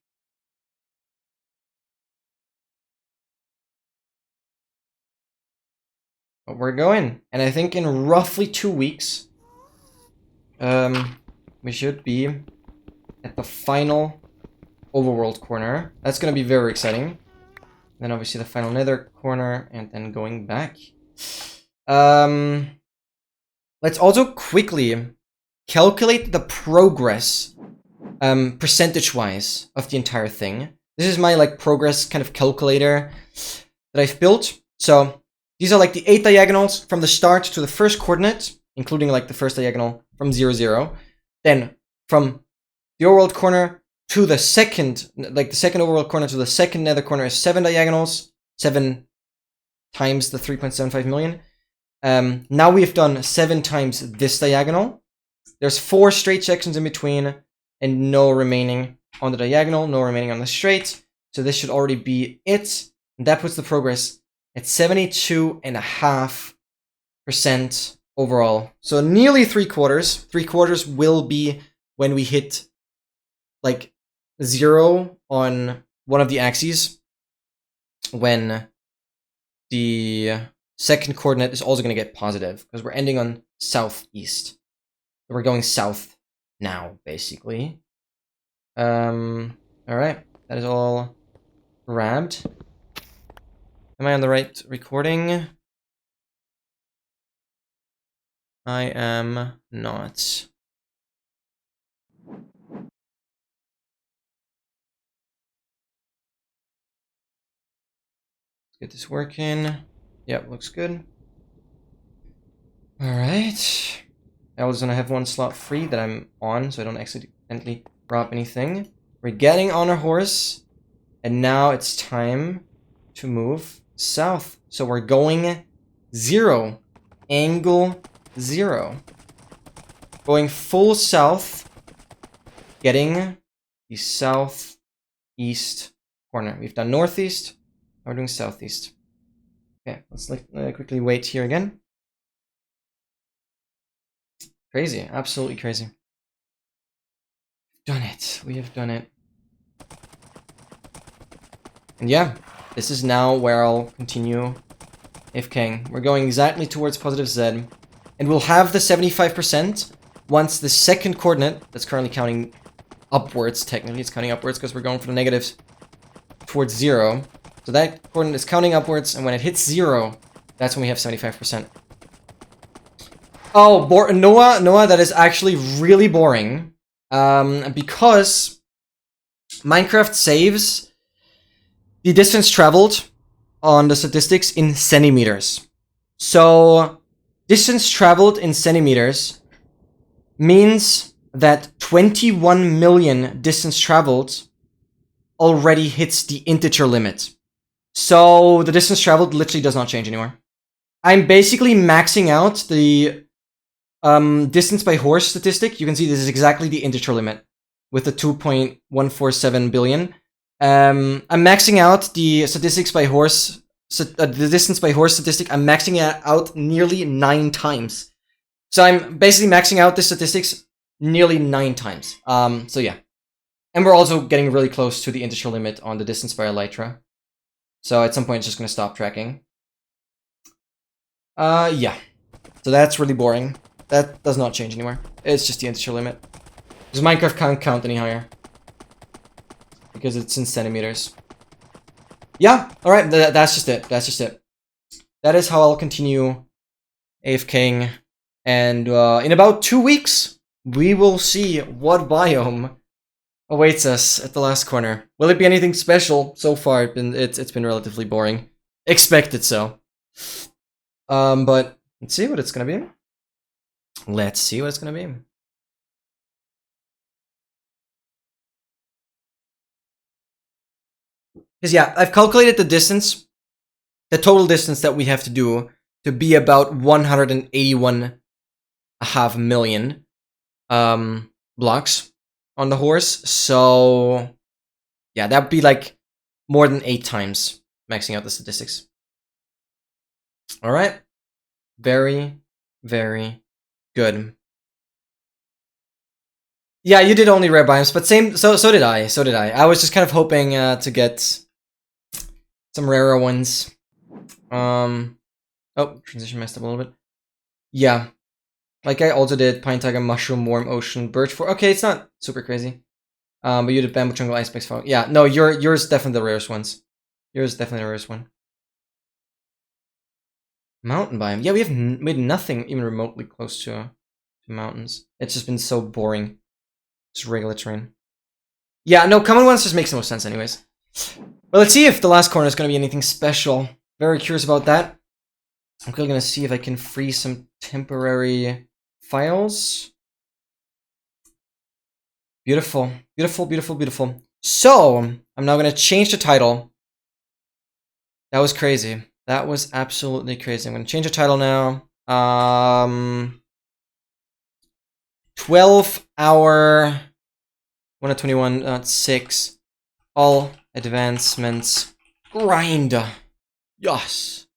But we're going. And I think in roughly 2 weeks, we should be at the final overworld corner. That's gonna be very exciting. Then obviously the final nether corner, and then going back. Let's also quickly calculate the progress, percentage-wise, of the entire thing. This is my like progress kind of calculator that I've built. So these are like the 8 diagonals from the start to the first coordinate, including like the first diagonal from 0, 0. Then from the overworld corner to the second, like the second overworld corner to the second nether corner is 7 diagonals, 7 times the 3.75 million. Now we have done 7 times this diagonal. There's 4 straight sections in between, and no remaining on the diagonal, no remaining on the straight. So this should already be it. And that puts the progress at 72.5% overall. So nearly 3/4. 3/4 will be when we hit like 0 on one of the axes, when the second coordinate is also going to get positive, because we're ending on southeast. We're going south now, basically. Alright, that is all grabbed. Am I on the right recording? I am not. Let's get this working. Yep, looks good. Alright. I was gonna have 1 slot free that I'm on, so I don't accidentally drop anything. We're getting on our horse, and now it's time to move south. So we're going 0. Angle 0. Going full south. Getting the southeast corner. We've done northeast. Now we're doing southeast. Okay, let's quickly wait here again. Crazy. Absolutely crazy. Done it. We have done it. And yeah, this is now where I'll continue AFKing. We're going exactly towards positive Z. And we'll have the 75% once the second coordinate, that's currently counting upwards, technically it's counting upwards because we're going for the negatives, towards 0. So that coordinate is counting upwards, and when it hits 0, that's when we have 75%. Oh, Noah, that is actually really boring. Because Minecraft saves the distance traveled on the statistics in centimeters. So, distance traveled in centimeters means that 21 million distance traveled already hits the integer limit. So, the distance traveled literally does not change anymore. I'm basically maxing out the distance by horse statistic. You can see this is exactly the integer limit with the 2.147 billion. I'm maxing out the statistics by horse, the distance by horse statistic. I'm maxing it out nearly 9 times. So I'm basically maxing out the statistics nearly 9 times. So yeah. And we're also getting really close to the integer limit on the distance by elytra. So at some point it's just going to stop tracking. Yeah. So that's really boring. That does not change anymore. It's just the integer limit. Because Minecraft can't count any higher. Because it's in centimeters. Yeah, alright, that's just it. That's just it. That is how I'll continue AFKing. And in about 2 weeks, we will see what biome awaits us at the last corner. Will it be anything special? So far, it's been relatively boring. Expected so. But let's see what it's gonna be. Let's see what it's gonna be. Because yeah, I've calculated the distance, the total distance that we have to do to be about 181.5 million blocks on the horse. So yeah, that would be like more than 8 times maxing out the statistics. All right, very, very good. Yeah, you did only rare biomes, but so did I. So did I. I was just kind of hoping to get some rarer ones. Oh, transition messed up a little bit. Yeah. Like I also did Pine Tiger, Mushroom, Warm Ocean, Birch for. Okay, it's not super crazy. But you did Bamboo Jungle, Iceberg Fog. Yeah, no, yours definitely the rarest ones. Yours is definitely the rarest one. Mountain biome. Yeah, we have made nothing even remotely close to mountains. It's just been so boring. It's regular terrain. Yeah, no, common ones just makes the most sense anyways. But let's see if the last corner is going to be anything special. Very curious about that. I'm going to see if I can free some temporary files. Beautiful. Beautiful, beautiful, beautiful. So, I'm now going to change the title. That was crazy. That was absolutely crazy. I'm going to change the title now. 12-hour 121.6 all advancements grind. Yes.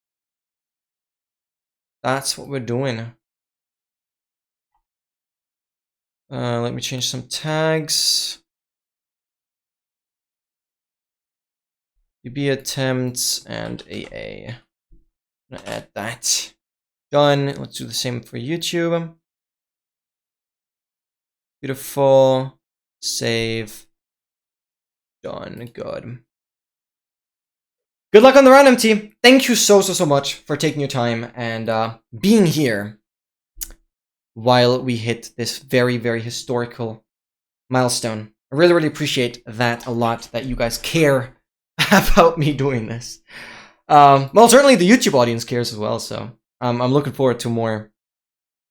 That's what we're doing. Let me change some tags. UB attempts and AA. I'm gonna add that. Done. Let's do the same for YouTube. Beautiful. Save. Done. Good. Good luck on the round, MT. Thank you so much for taking your time and being here while we hit this very, very historical milestone. I really, really appreciate that a lot, that you guys care about me doing this. Well, certainly the YouTube audience cares as well, so I'm looking forward to more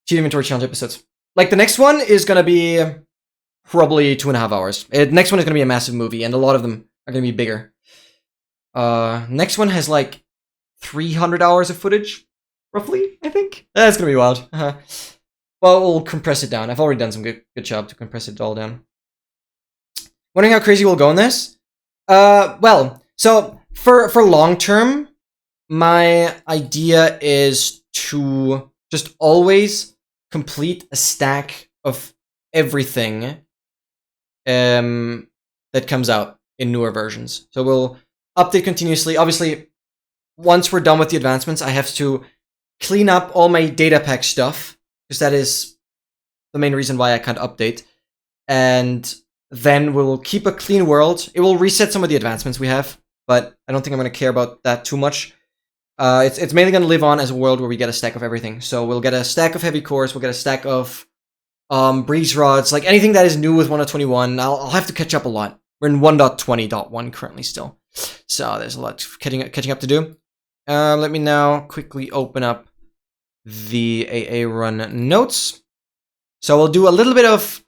Cheat Inventory Challenge episodes. Like, the next one is going to be probably 2.5 hours. The next one is going to be a massive movie, and a lot of them are going to be bigger. Next one has like 300 hours of footage, roughly, I think. That's gonna be wild. Well, we'll compress it down. I've already done some good job to compress it all down. Wondering how crazy we'll go in this? Well, so for long term, my idea is to just always complete a stack of everything that comes out in newer versions. So we'll update continuously. Obviously, once we're done with the advancements, I have to clean up all my data pack stuff, because that is the main reason why I can't update. And then we'll keep a clean world. It will reset some of the advancements we have, but I don't think I'm going to care about that too much. It's mainly going to live on as a world where we get a stack of everything. So we'll get a stack of heavy cores, we'll get a stack of breeze rods, like anything that is new with 1.21. I'll have to catch up a lot. We're in 1.20.1 currently still, so there's a lot catching up to do. Let me now quickly open up the AA run notes. So we'll do a little bit of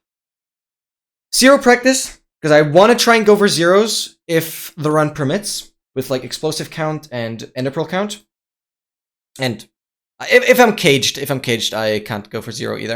zero practice, because I want to try and go for zeros if the run permits, with like explosive count and ender pearl count. And if I'm caged, I can't go for zero either.